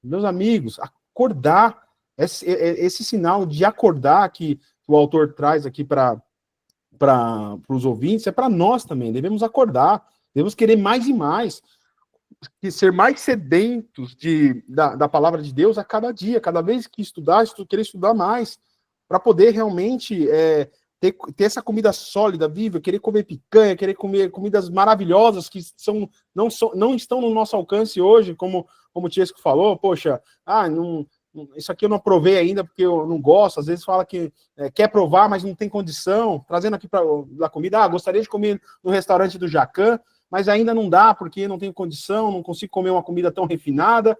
Meus amigos, acordar, esse sinal de acordar que o autor traz aqui para os ouvintes, é para nós também, devemos acordar, devemos querer mais e mais, e ser mais sedentos da palavra de Deus a cada dia, cada vez que estudar, querer estudar mais, para poder realmente ter essa comida sólida, viva, querer comer picanha, querer comer comidas maravilhosas que não estão no nosso alcance hoje, como o Tiesco falou, poxa, isso aqui eu não provei ainda porque eu não gosto, às vezes fala que quer provar, mas não tem condição, trazendo aqui da comida, gostaria de comer no restaurante do Jacan, mas ainda não dá porque não tenho condição, não consigo comer uma comida tão refinada.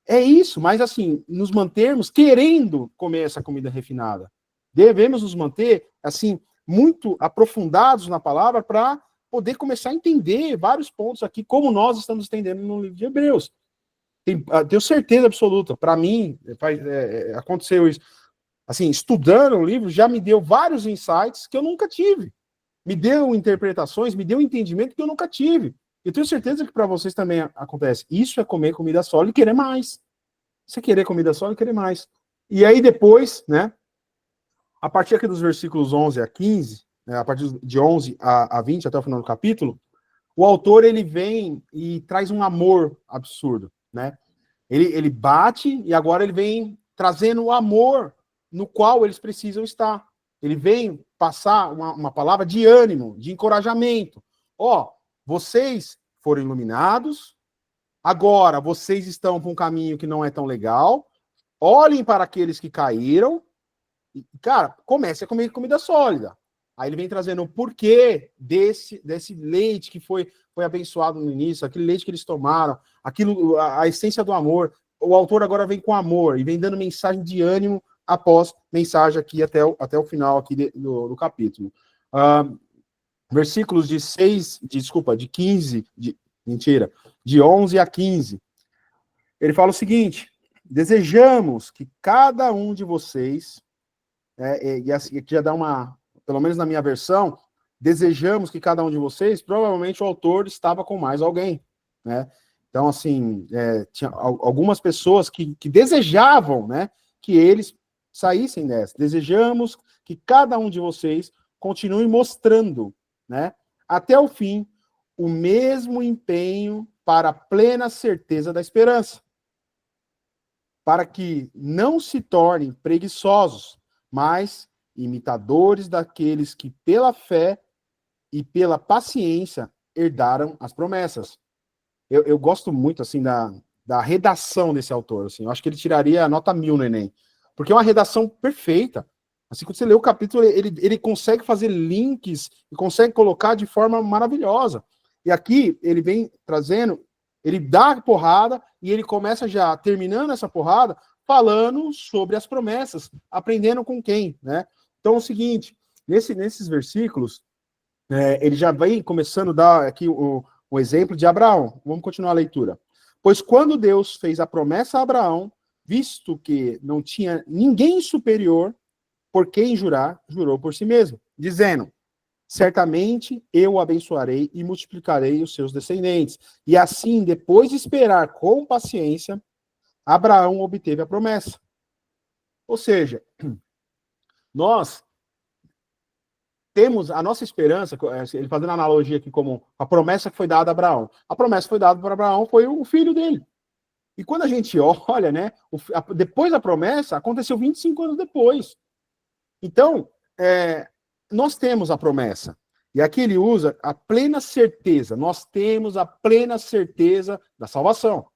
É isso, mas assim, nos mantermos querendo comer essa comida refinada. Devemos nos manter, assim, muito aprofundados na palavra para poder começar a entender vários pontos aqui, como nós estamos entendendo no livro de Hebreus. Tenho certeza absoluta, para mim, aconteceu isso. Assim, estudando o livro, já me deu vários insights que eu nunca tive. Me deu interpretações, me deu entendimento que eu nunca tive. Eu tenho certeza que para vocês também acontece. Isso é comer comida sólida e querer mais. Você querer comida sólida e querer mais. E aí depois, né, a partir aqui dos versículos 11 a 15, né, a partir de 11 a 20, até o final do capítulo, o autor, ele vem e traz um amor absurdo, né? Ele bate e agora ele vem trazendo o amor no qual eles precisam estar. Ele vem passar uma palavra de ânimo, de encorajamento. Vocês foram iluminados, agora vocês estão por um caminho que não é tão legal, olhem para aqueles que caíram, e, cara, comece a comer comida sólida. Aí ele vem trazendo o porquê desse leite que foi abençoado no início, aquele leite que eles tomaram, a essência do amor. O autor agora vem com amor e vem dando mensagem de ânimo após mensagem aqui até o final aqui do capítulo. Versículos de 11 a 15. Ele fala o seguinte: desejamos que cada um de vocês, e aqui já dá pelo menos na minha versão, desejamos que cada um de vocês, provavelmente o autor estava com mais alguém, né? Então, assim, tinha algumas pessoas que desejavam, né, que eles saíssem dessa. Desejamos que cada um de vocês continue mostrando, né, até o fim, o mesmo empenho para a plena certeza da esperança, para que não se tornem preguiçosos, mas imitadores daqueles que pela fé e pela paciência herdaram as promessas. Eu gosto muito, assim, da redação desse autor, assim. Eu acho que ele tiraria a nota 1000 no Enem, porque é uma redação perfeita. Assim, quando você lê o capítulo, ele consegue fazer links e consegue colocar de forma maravilhosa. E aqui ele vem trazendo, ele dá a porrada e ele começa já, terminando essa porrada, falando sobre as promessas, aprendendo com quem, né? Então é o seguinte, nesses versículos, ele já vem começando a dar aqui o exemplo de Abraão. Vamos continuar a leitura. Pois quando Deus fez a promessa a Abraão, visto que não tinha ninguém superior por quem jurar, jurou por si mesmo, dizendo: certamente eu o abençoarei e multiplicarei os seus descendentes. E assim, depois de esperar com paciência, Abraão obteve a promessa. Ou seja, nós temos a nossa esperança, ele fazendo a analogia aqui como a promessa que foi dada a Abraão. A promessa que foi dada para Abraão foi o filho dele. E quando a gente olha, né, depois da promessa, aconteceu 25 anos depois. Então, nós temos a promessa. E aqui ele usa a plena certeza. Nós temos a plena certeza da salvação.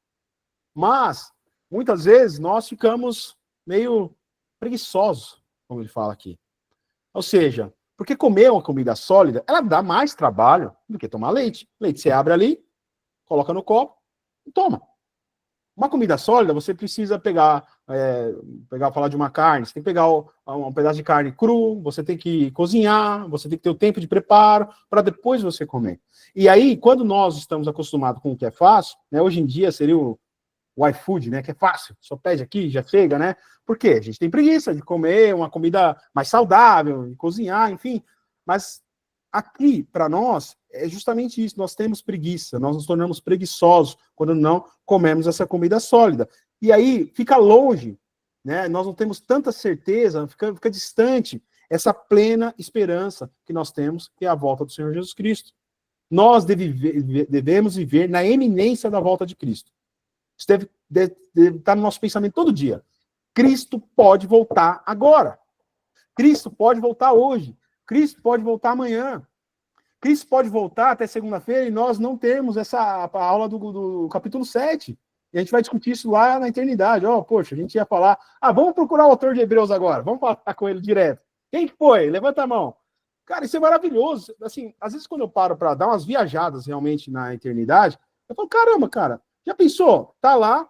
Mas, muitas vezes, nós ficamos meio preguiçosos, como ele fala aqui. Ou seja, porque comer uma comida sólida, ela dá mais trabalho do que tomar leite. Leite você abre ali, coloca no copo e toma. Uma comida sólida, você precisa falar de uma carne, você tem que pegar um pedaço de carne cru, você tem que cozinhar, você tem que ter o tempo de preparo para depois você comer. E aí, quando nós estamos acostumados com o que é fácil, né, hoje em dia seria o iFood, né? Que é fácil, só pede aqui, já chega, né? Por quê? A gente tem preguiça de comer uma comida mais saudável, de cozinhar, enfim. Mas aqui, para nós, é justamente isso. Nós temos preguiça, nós nos tornamos preguiçosos quando não comemos essa comida sólida. E aí fica longe, né? Nós não temos tanta certeza, fica distante essa plena esperança que nós temos, que é a volta do Senhor Jesus Cristo. Nós devemos viver na eminência da volta de Cristo. Isso deve estar no nosso pensamento todo dia. Cristo pode voltar agora. Cristo pode voltar hoje. Cristo pode voltar amanhã. Cristo pode voltar até segunda-feira e nós não temos essa aula do capítulo 7. E a gente vai discutir isso lá na eternidade. Poxa, a gente ia falar, vamos procurar o autor de Hebreus agora. Vamos falar com ele direto. Quem que foi? Levanta a mão. Cara, isso é maravilhoso. Assim, às vezes quando eu paro para dar umas viajadas realmente na eternidade, eu falo, caramba, cara, já pensou? Tá lá,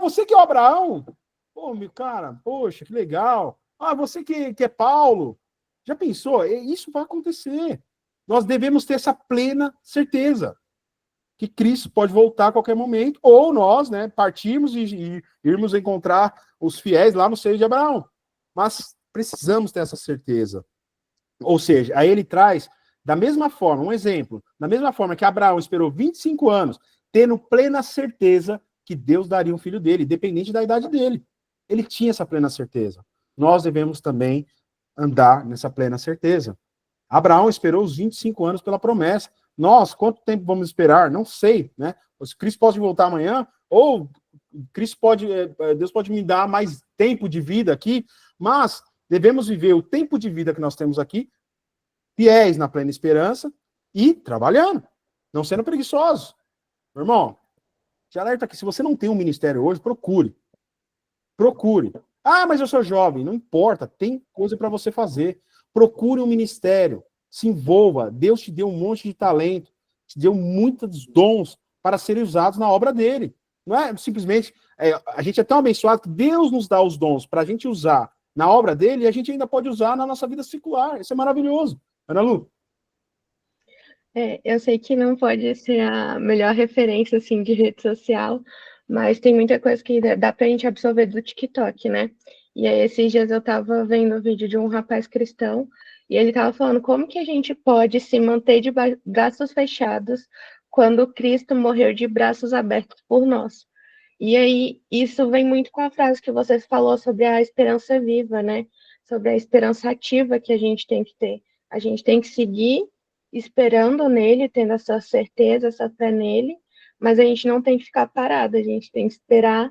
você que é o Abraão. Pô, meu cara, poxa, que legal. Você que é Paulo. Já pensou? Isso vai acontecer. Nós devemos ter essa plena certeza que Cristo pode voltar a qualquer momento, ou nós, né, partirmos e irmos encontrar os fiéis lá no seio de Abraão. Mas precisamos ter essa certeza. Ou seja, aí ele traz, da mesma forma, um exemplo, da mesma forma que Abraão esperou 25 anos, tendo plena certeza que Deus daria um filho dele, independente da idade dele. Ele tinha essa plena certeza. Nós devemos também andar nessa plena certeza. Abraão esperou os 25 anos pela promessa. Nós, quanto tempo vamos esperar? Não sei, né? Cristo pode voltar amanhã, ou Deus pode me dar mais tempo de vida aqui, mas devemos viver o tempo de vida que nós temos aqui, fiéis na plena esperança e trabalhando, não sendo preguiçosos. Meu irmão, te alerta que se você não tem um ministério hoje, procure. Procure. Mas eu sou jovem. Não importa, tem coisa para você fazer. Procure um ministério, se envolva. Deus te deu um monte de talento, te deu muitos dons para serem usados na obra dele. Não é simplesmente, a gente é tão abençoado que Deus nos dá os dons para a gente usar na obra dele e a gente ainda pode usar na nossa vida secular. Isso é maravilhoso. Ana Lu? Eu sei que não pode ser a melhor referência, assim, de rede social, mas tem muita coisa que dá pra gente absorver do TikTok, né? E aí, esses dias eu tava vendo o vídeo de um rapaz cristão, e ele tava falando como que a gente pode se manter de braços fechados quando Cristo morreu de braços abertos por nós. E aí, isso vem muito com a frase que você falou sobre a esperança viva, né? Sobre a esperança ativa que a gente tem que ter. A gente tem que seguir esperando nele, tendo essa certeza, essa fé nele, mas a gente não tem que ficar parado, a gente tem que esperar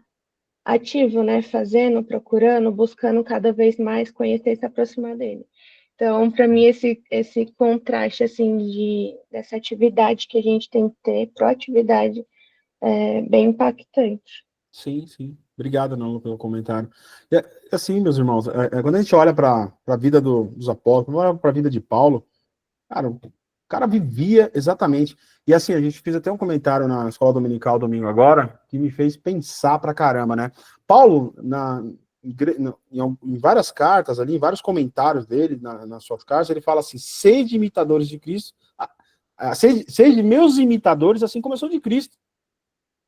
ativo, né? Fazendo, procurando, buscando cada vez mais conhecer e se aproximar dele. Então, para mim, esse contraste, assim, dessa atividade que a gente tem que ter, proatividade, é bem impactante. Sim, sim. Obrigado, Nolo, pelo comentário. E, assim, meus irmãos, quando a gente olha para a vida dos apóstolos, olha para a vida de Paulo, cara, o cara vivia exatamente. E assim, a gente fez até um comentário na escola dominical domingo agora, que me fez pensar pra caramba, né? Paulo, em várias cartas ali, em vários comentários dele, nas suas cartas, ele fala assim: sede imitadores de Cristo, sede meus imitadores, assim como eu sou de Cristo.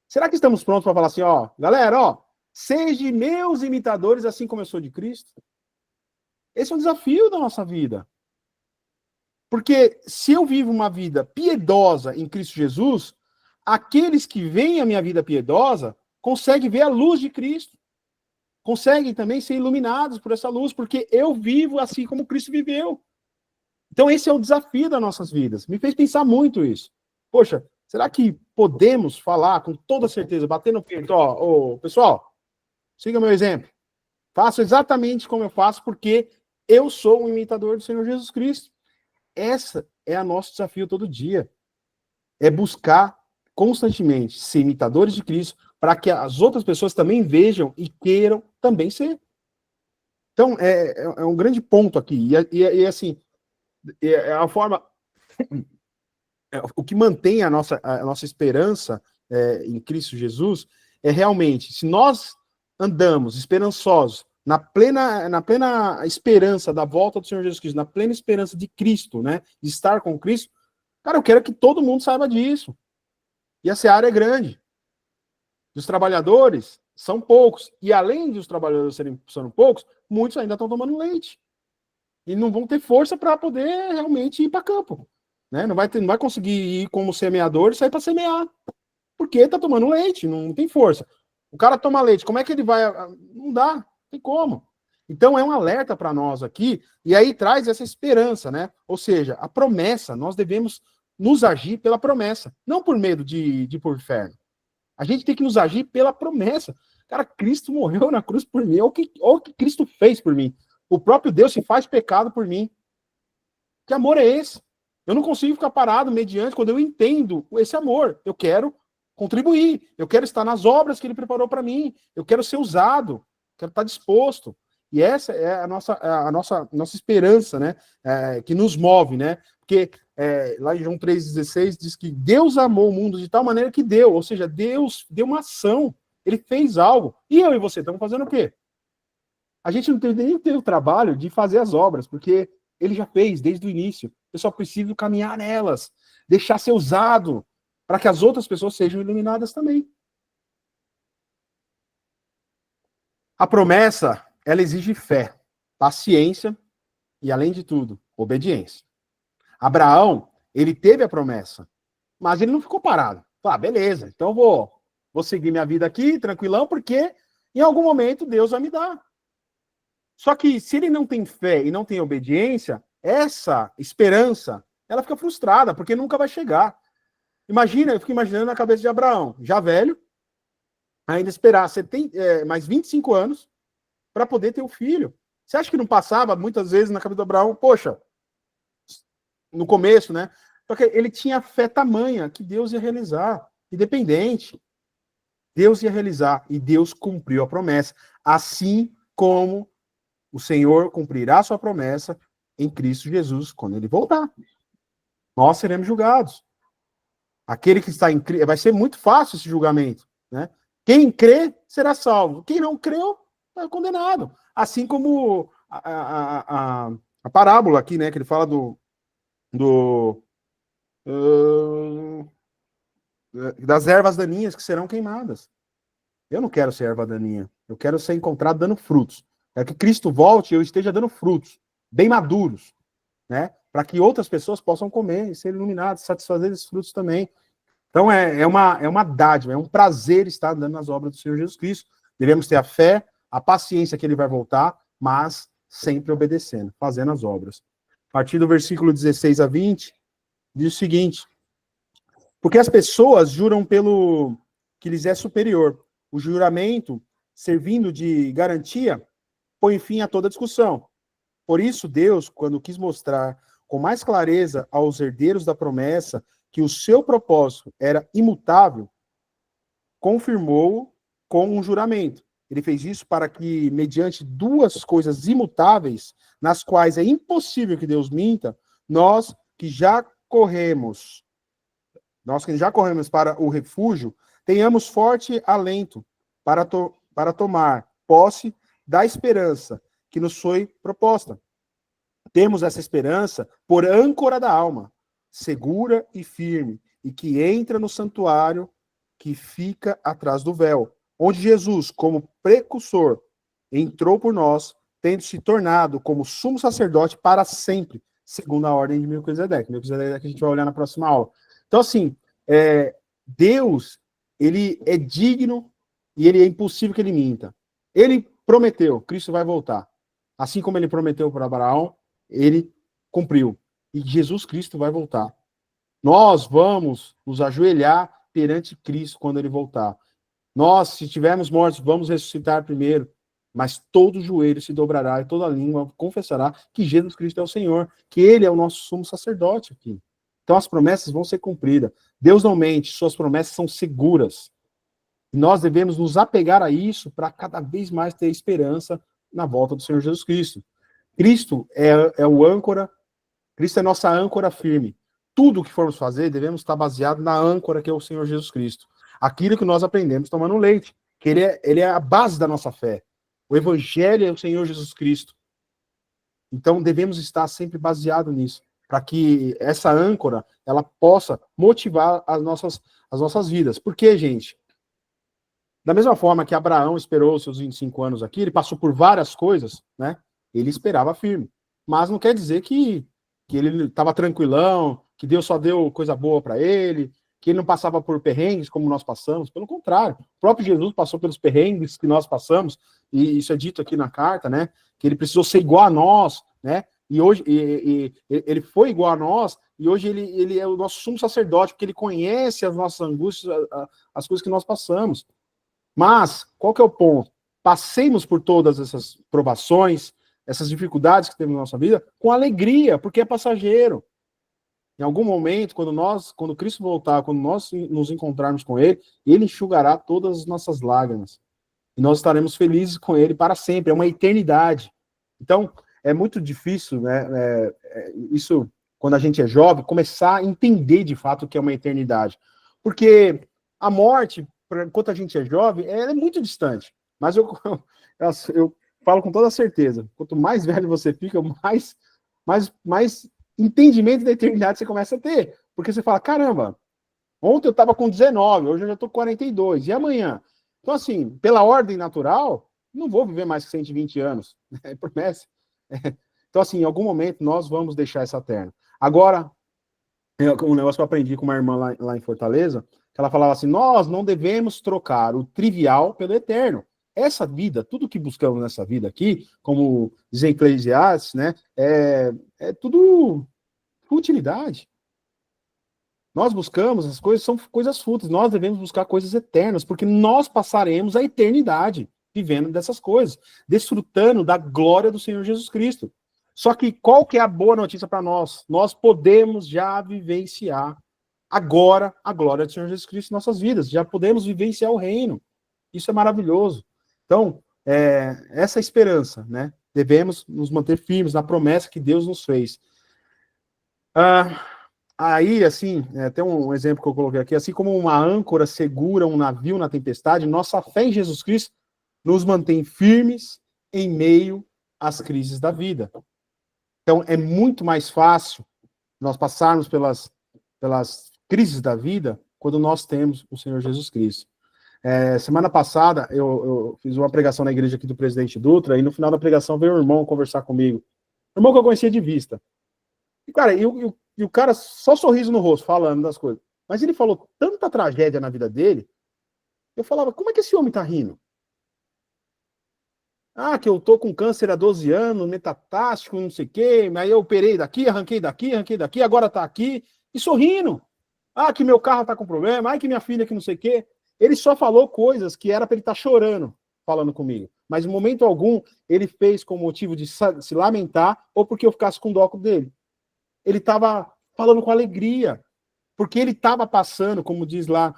Será que estamos prontos para falar assim, galera, sede meus imitadores, assim como eu sou de Cristo? Esse é um desafio da nossa vida. Porque se eu vivo uma vida piedosa em Cristo Jesus, aqueles que veem a minha vida piedosa conseguem ver a luz de Cristo. Conseguem também ser iluminados por essa luz, porque eu vivo assim como Cristo viveu. Então esse é o desafio das nossas vidas. Me fez pensar muito isso. Poxa, será que podemos falar com toda certeza, bater no peito, pessoal, siga meu exemplo. Faço exatamente como eu faço, porque eu sou um imitador do Senhor Jesus Cristo. Essa é o nosso desafio todo dia. É buscar constantemente ser imitadores de Cristo para que as outras pessoas também vejam e queiram também ser. Então, é um grande ponto aqui. E assim, é a forma... O que mantém a nossa esperança em Cristo Jesus é realmente, se nós andamos esperançosos, na plena esperança da volta do Senhor Jesus Cristo, na plena esperança de Cristo, né, de estar com Cristo, cara, eu quero que todo mundo saiba disso. E a seara é grande. Os trabalhadores são poucos. E além de os trabalhadores sendo poucos, muitos ainda estão tomando leite. E não vão ter força para poder realmente ir para campo. Né? Não vai conseguir ir como semeador e sair para semear. Porque está tomando leite, não tem força. O cara toma leite, como é que ele vai... Não dá, não tem como. Então é um alerta para nós aqui, e aí traz essa esperança, né? Ou seja, a promessa, nós devemos nos agir pela promessa, não por medo de ir por inferno. A gente tem que nos agir pela promessa. Cara, Cristo morreu na cruz por mim. Olha o que Cristo fez por mim. O próprio Deus se faz pecado por mim. Que amor é esse? Eu não consigo ficar parado mediante quando eu entendo esse amor. Eu quero contribuir. Eu quero estar nas obras que ele preparou para mim. Eu quero ser usado. Quero estar disposto. E essa é a nossa esperança, né? Que nos move, né? Porque lá em João 3,16 diz que Deus amou o mundo de tal maneira que deu. Ou seja, Deus deu uma ação. Ele fez algo. E eu e você estamos fazendo o quê? A gente não tem nem o trabalho de fazer as obras, porque ele já fez desde o início. Eu só preciso caminhar nelas, deixar ser usado, para que as outras pessoas sejam iluminadas também. A promessa, ela exige fé, paciência e, além de tudo, obediência. Abraão, ele teve a promessa, mas ele não ficou parado. Beleza, então vou seguir minha vida aqui, tranquilão, porque em algum momento Deus vai me dar. Só que se ele não tem fé e não tem obediência, essa esperança, ela fica frustrada, porque nunca vai chegar. Eu fico imaginando na cabeça de Abraão, já velho, ainda esperar mais 25 anos para poder ter o filho. Você acha que não passava muitas vezes na cabeça do Abraão, poxa, no começo, né? Porque ele tinha fé tamanha que Deus ia realizar, independente. Deus ia realizar e Deus cumpriu a promessa, assim como o Senhor cumprirá a sua promessa em Cristo Jesus quando ele voltar. Nós seremos julgados. Aquele que está em Cristo, vai ser muito fácil esse julgamento, né? Quem crê será salvo. Quem não creu é condenado. Assim como a parábola aqui, né, que ele fala das ervas daninhas que serão queimadas. Eu não quero ser erva daninha. Eu quero ser encontrado dando frutos. Quero que Cristo volte e eu esteja dando frutos, bem maduros, né? Para que outras pessoas possam comer e ser iluminadas, satisfazer esses frutos também. Então é uma dádiva, é um prazer estar andando nas obras do Senhor Jesus Cristo. Devemos ter a fé, a paciência que ele vai voltar, mas sempre obedecendo, fazendo as obras. A partir do versículo 16 a 20, diz o seguinte: porque as pessoas juram pelo que lhes é superior. O juramento, servindo de garantia, põe fim a toda discussão. Por isso, Deus, quando quis mostrar com mais clareza aos herdeiros da promessa que o seu propósito era imutável, confirmou-o com um juramento. Ele fez isso para que, mediante duas coisas imutáveis, nas quais é impossível que Deus minta, nós que já corremos para o refúgio, tenhamos forte alento para tomar posse da esperança que nos foi proposta. Temos essa esperança por âncora da alma, segura e firme, e que entra no santuário que fica atrás do véu, onde Jesus, como precursor, entrou por nós, tendo se tornado como sumo sacerdote para sempre, segundo a ordem de Melquisedeque. Melquisedeque a gente vai olhar na próxima aula. Então, assim, Deus, ele é digno e ele é impossível que ele minta. Ele prometeu, Cristo vai voltar. Assim como ele prometeu para Abraão, ele cumpriu. E Jesus Cristo vai voltar. Nós vamos nos ajoelhar perante Cristo quando ele voltar. Nós, se estivermos mortos, vamos ressuscitar primeiro, mas todo joelho se dobrará e toda língua confessará que Jesus Cristo é o Senhor, que ele é o nosso sumo sacerdote aqui. Então as promessas vão ser cumpridas. Deus não mente, suas promessas são seguras. Nós devemos nos apegar a isso para cada vez mais ter esperança na volta do Senhor Jesus Cristo. Cristo é o âncora, Cristo é nossa âncora firme. Tudo o que formos fazer, devemos estar baseado na âncora que é o Senhor Jesus Cristo. Aquilo que nós aprendemos tomando leite, que ele é a base da nossa fé. O Evangelho é o Senhor Jesus Cristo. Então, devemos estar sempre baseado nisso, para que essa âncora, ela possa motivar as nossas vidas. Por quê, gente? Da mesma forma que Abraão esperou seus 25 anos aqui, ele passou por várias coisas, né? Ele esperava firme. Mas não quer dizer que ele estava tranquilão, que Deus só deu coisa boa para ele, que ele não passava por perrengues como nós passamos. Pelo contrário, o próprio Jesus passou pelos perrengues que nós passamos, e isso é dito aqui na carta, né? Que ele precisou ser igual a nós, né? E hoje ele foi igual a nós, e hoje ele é o nosso sumo sacerdote, porque ele conhece as nossas angústias, as coisas que nós passamos. Mas, qual que é o ponto? Passemos por todas essas provações, essas dificuldades que temos na nossa vida, com alegria, porque é passageiro. Em algum momento, quando Cristo voltar, quando nós nos encontrarmos com Ele, Ele enxugará todas as nossas lágrimas. E nós estaremos felizes com Ele para sempre. É uma eternidade. Então, é muito difícil, né? Isso, quando a gente é jovem, começar a entender de fato o que é uma eternidade. Porque a morte, enquanto a gente é jovem, ela é muito distante. Mas eu falo com toda certeza, quanto mais velho você fica, mais entendimento da eternidade você começa a ter. Porque você fala, caramba, ontem eu estava com 19, hoje eu já estou com 42, e amanhã? Então, assim, pela ordem natural, não vou viver mais que 120 anos, é promessa. Então, assim, em algum momento nós vamos deixar essa terra. Agora, um negócio que eu aprendi com uma irmã lá em Fortaleza, que ela falava assim, nós não devemos trocar o trivial pelo eterno. Essa vida, tudo que buscamos nessa vida aqui, como diz Eclesiastes, né, é tudo futilidade. Nós buscamos, as coisas são coisas fúteis, nós devemos buscar coisas eternas, porque nós passaremos a eternidade vivendo dessas coisas, desfrutando da glória do Senhor Jesus Cristo. Só que qual que é a boa notícia para nós? Nós podemos já vivenciar agora a glória do Senhor Jesus Cristo em nossas vidas, já podemos vivenciar o reino. Isso é maravilhoso. Então, essa esperança, né? Devemos nos manter firmes na promessa que Deus nos fez. Aí, assim, tem um exemplo que eu coloquei aqui, assim como uma âncora segura um navio na tempestade, nossa fé em Jesus Cristo nos mantém firmes em meio às crises da vida. Então, é muito mais fácil nós passarmos pelas crises da vida quando nós temos o Senhor Jesus Cristo. Semana passada, eu fiz uma pregação na igreja aqui do Presidente Dutra, e no final da pregação veio um irmão conversar comigo. Um irmão que eu conhecia de vista. E, cara, e o cara só sorriso no rosto, falando das coisas. Mas ele falou tanta tragédia na vida dele, eu falava, como é que esse homem tá rindo? Ah, que eu tô com câncer há 12 anos, metatástico, não sei o quê, aí eu operei daqui, arranquei daqui, agora tá aqui, e sorrindo. Ah, que meu carro tá com problema, ah, que minha filha que não sei o quê. Ele só falou coisas que era para ele estar chorando, falando comigo. Mas em momento algum, ele fez com motivo de se lamentar ou porque eu ficasse com dó dele. Ele estava falando com alegria, porque ele estava passando, como diz lá,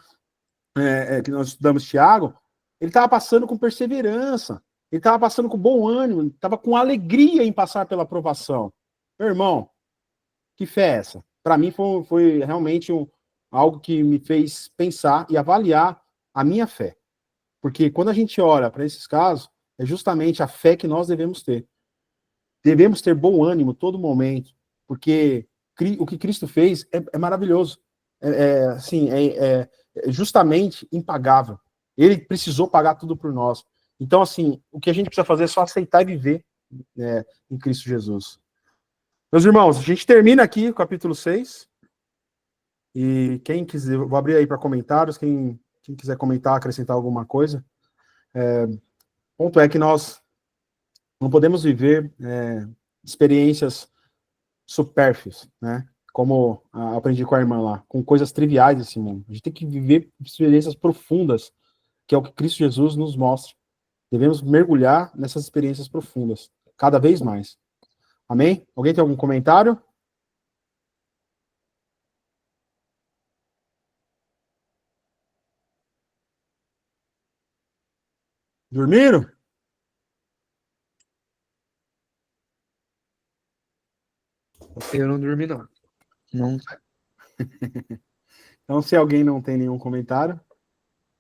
que nós estudamos Tiago, ele estava passando com perseverança, ele estava passando com bom ânimo, estava com alegria em passar pela aprovação. Meu irmão, que fé é essa? Para mim foi realmente algo que me fez pensar e avaliar a minha fé. Porque quando a gente olha para esses casos, é justamente a fé que nós devemos ter. Devemos ter bom ânimo todo momento, porque o que Cristo fez é maravilhoso. É justamente impagável. Ele precisou pagar tudo por nós. Então, assim, o que a gente precisa fazer é só aceitar e viver em Cristo Jesus. Meus irmãos, a gente termina aqui o capítulo 6. E quem quiser, vou abrir aí para comentários, quem quiser comentar, acrescentar alguma coisa. O ponto é que nós não podemos viver experiências supérfluas, né? Como aprendi com a irmã lá, com coisas triviais desse mundo. A gente tem que viver experiências profundas, que é o que Cristo Jesus nos mostra. Devemos mergulhar nessas experiências profundas, cada vez mais. Amém? Alguém tem algum comentário? Dormiram? Eu não dormi, não. Não. Então, se alguém não tem nenhum comentário,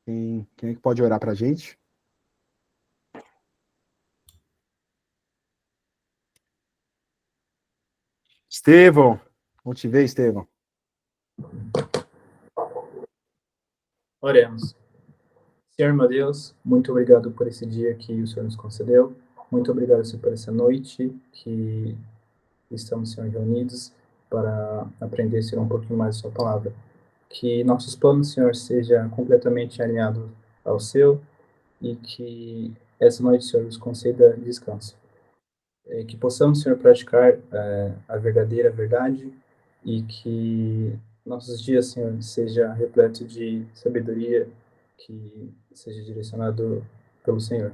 quem é que pode orar para a gente? Estevão, vamos te ver, Estevão. Oremos. Senhor meu Deus, muito obrigado por esse dia que o Senhor nos concedeu. Muito obrigado, Senhor, por essa noite que estamos, Senhor, reunidos para aprender, Senhor, um pouquinho mais da sua palavra. Que nossos planos, Senhor, sejam completamente alinhados ao seu e que essa noite, Senhor, nos conceda descanso. Que possamos, Senhor, praticar a verdadeira verdade e que nossos dias, Senhor, seja repleto de sabedoria, que seja direcionado pelo Senhor.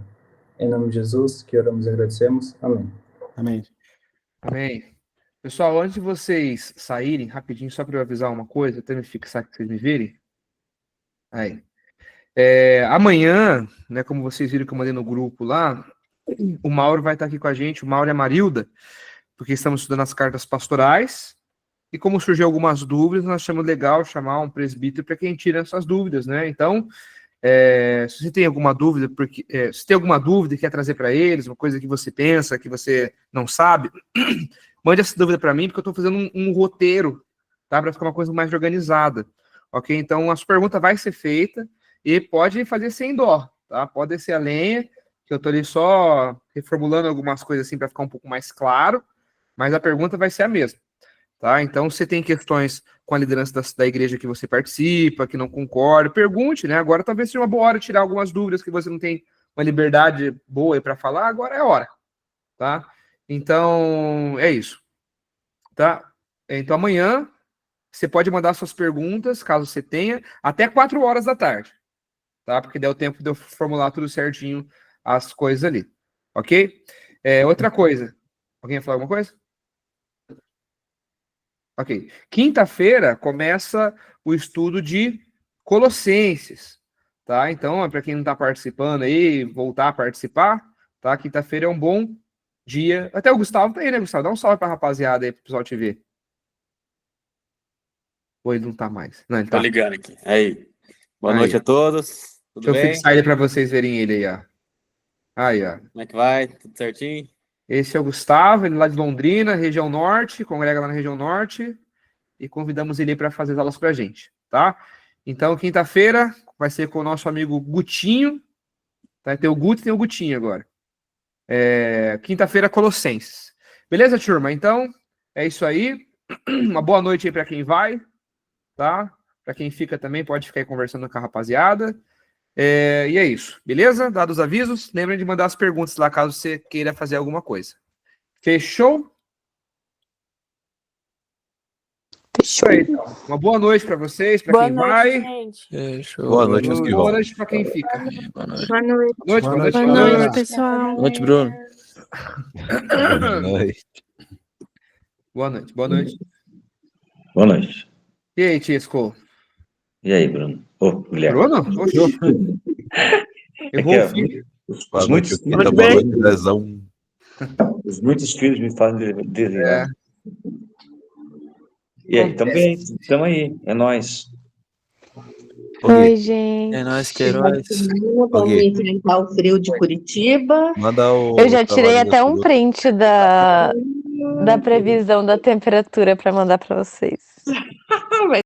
Em nome de Jesus, que oramos e agradecemos. Amém. Amém. Amém. Pessoal, antes de vocês saírem, rapidinho, só para eu avisar uma coisa, até me fixar que vocês me virem. Aí. Amanhã, né, como vocês viram que eu mandei no grupo lá, o Mauro vai estar aqui com a gente, o Mauro e a Marilda, porque estamos estudando as cartas pastorais, e como surgiu algumas dúvidas, nós achamos legal chamar um presbítero para quem tira essas dúvidas, né? Então, se você tem alguma dúvida, se tem alguma dúvida e quer trazer para eles, uma coisa que você pensa, que você não sabe, mande essa dúvida para mim, porque eu estou fazendo um roteiro, tá? Para ficar uma coisa mais organizada, ok? Então, a sua pergunta vai ser feita e pode fazer sem dó, tá? Pode descer a lenha, que eu estou ali só reformulando algumas coisas assim para ficar um pouco mais claro, mas a pergunta vai ser a mesma, tá? Então, se tem questões com a liderança da igreja que você participa, que não concorda, pergunte, né? Agora talvez seja uma boa hora de tirar algumas dúvidas que você não tem uma liberdade boa para falar, agora é a hora, tá? Então, é isso, tá? Então, amanhã, você pode mandar suas perguntas, caso você tenha, até 4 horas da tarde, tá? Porque deu tempo de eu formular tudo certinho, as coisas ali, ok? Outra coisa, alguém ia falar alguma coisa? Ok. Quinta-feira começa o estudo de Colossenses, tá? Então, para quem não está participando aí, voltar a participar, tá? Quinta-feira é um bom dia. Até o Gustavo tá aí, né, Gustavo? Dá um salve pra rapaziada aí, pro pessoal te ver. Ou ele não tá mais? Não, ele tá. Tô ligando aqui. Aí. Boa Aí. noite a todos. Tudo Deixa eu bem? fixar ele para vocês verem ele aí, ó. Aí, ó. Como é que vai? Tudo certinho? Esse é o Gustavo, ele lá de Londrina, região norte, congrega lá na região norte, e convidamos ele para fazer as aulas pra gente, tá? Então, quinta-feira vai ser com o nosso amigo Gutinho, tá? Tem o Guto e tem o Gutinho agora. Quinta-feira, Colossenses. Beleza, turma? Então, é isso aí. Uma boa noite aí para quem vai, tá? Para quem fica também, pode ficar aí conversando com a rapaziada. E é isso, beleza? Dados os avisos, lembrem de mandar as perguntas lá, caso você queira fazer alguma coisa. Fechou? Fechou. Aí, então. Uma boa noite para vocês, para quem vai. gente. Fechou. Boa noite, meus que Boa vão. noite para quem fica. Boa noite. Boa noite. Boa noite, Boa Boa noite, noite, pessoal. Boa noite, Bruno. Boa noite. Boa noite, boa noite. Boa noite. E aí, Tisco? E aí, Bruno? Ô, Guilherme. Bruno? Oxi. Errou É que o filho. Boa muitos, noite, Quinta. Boa noite, Dezão. os muitos filhos me fazem desenhar. E aí, também, estamos aí, é nóis. Oi, gente. É nóis, que heróis. Vamos enfrentar o frio de Curitiba. Manda o. Eu já tirei trabalho até da um print da previsão da temperatura para mandar para vocês.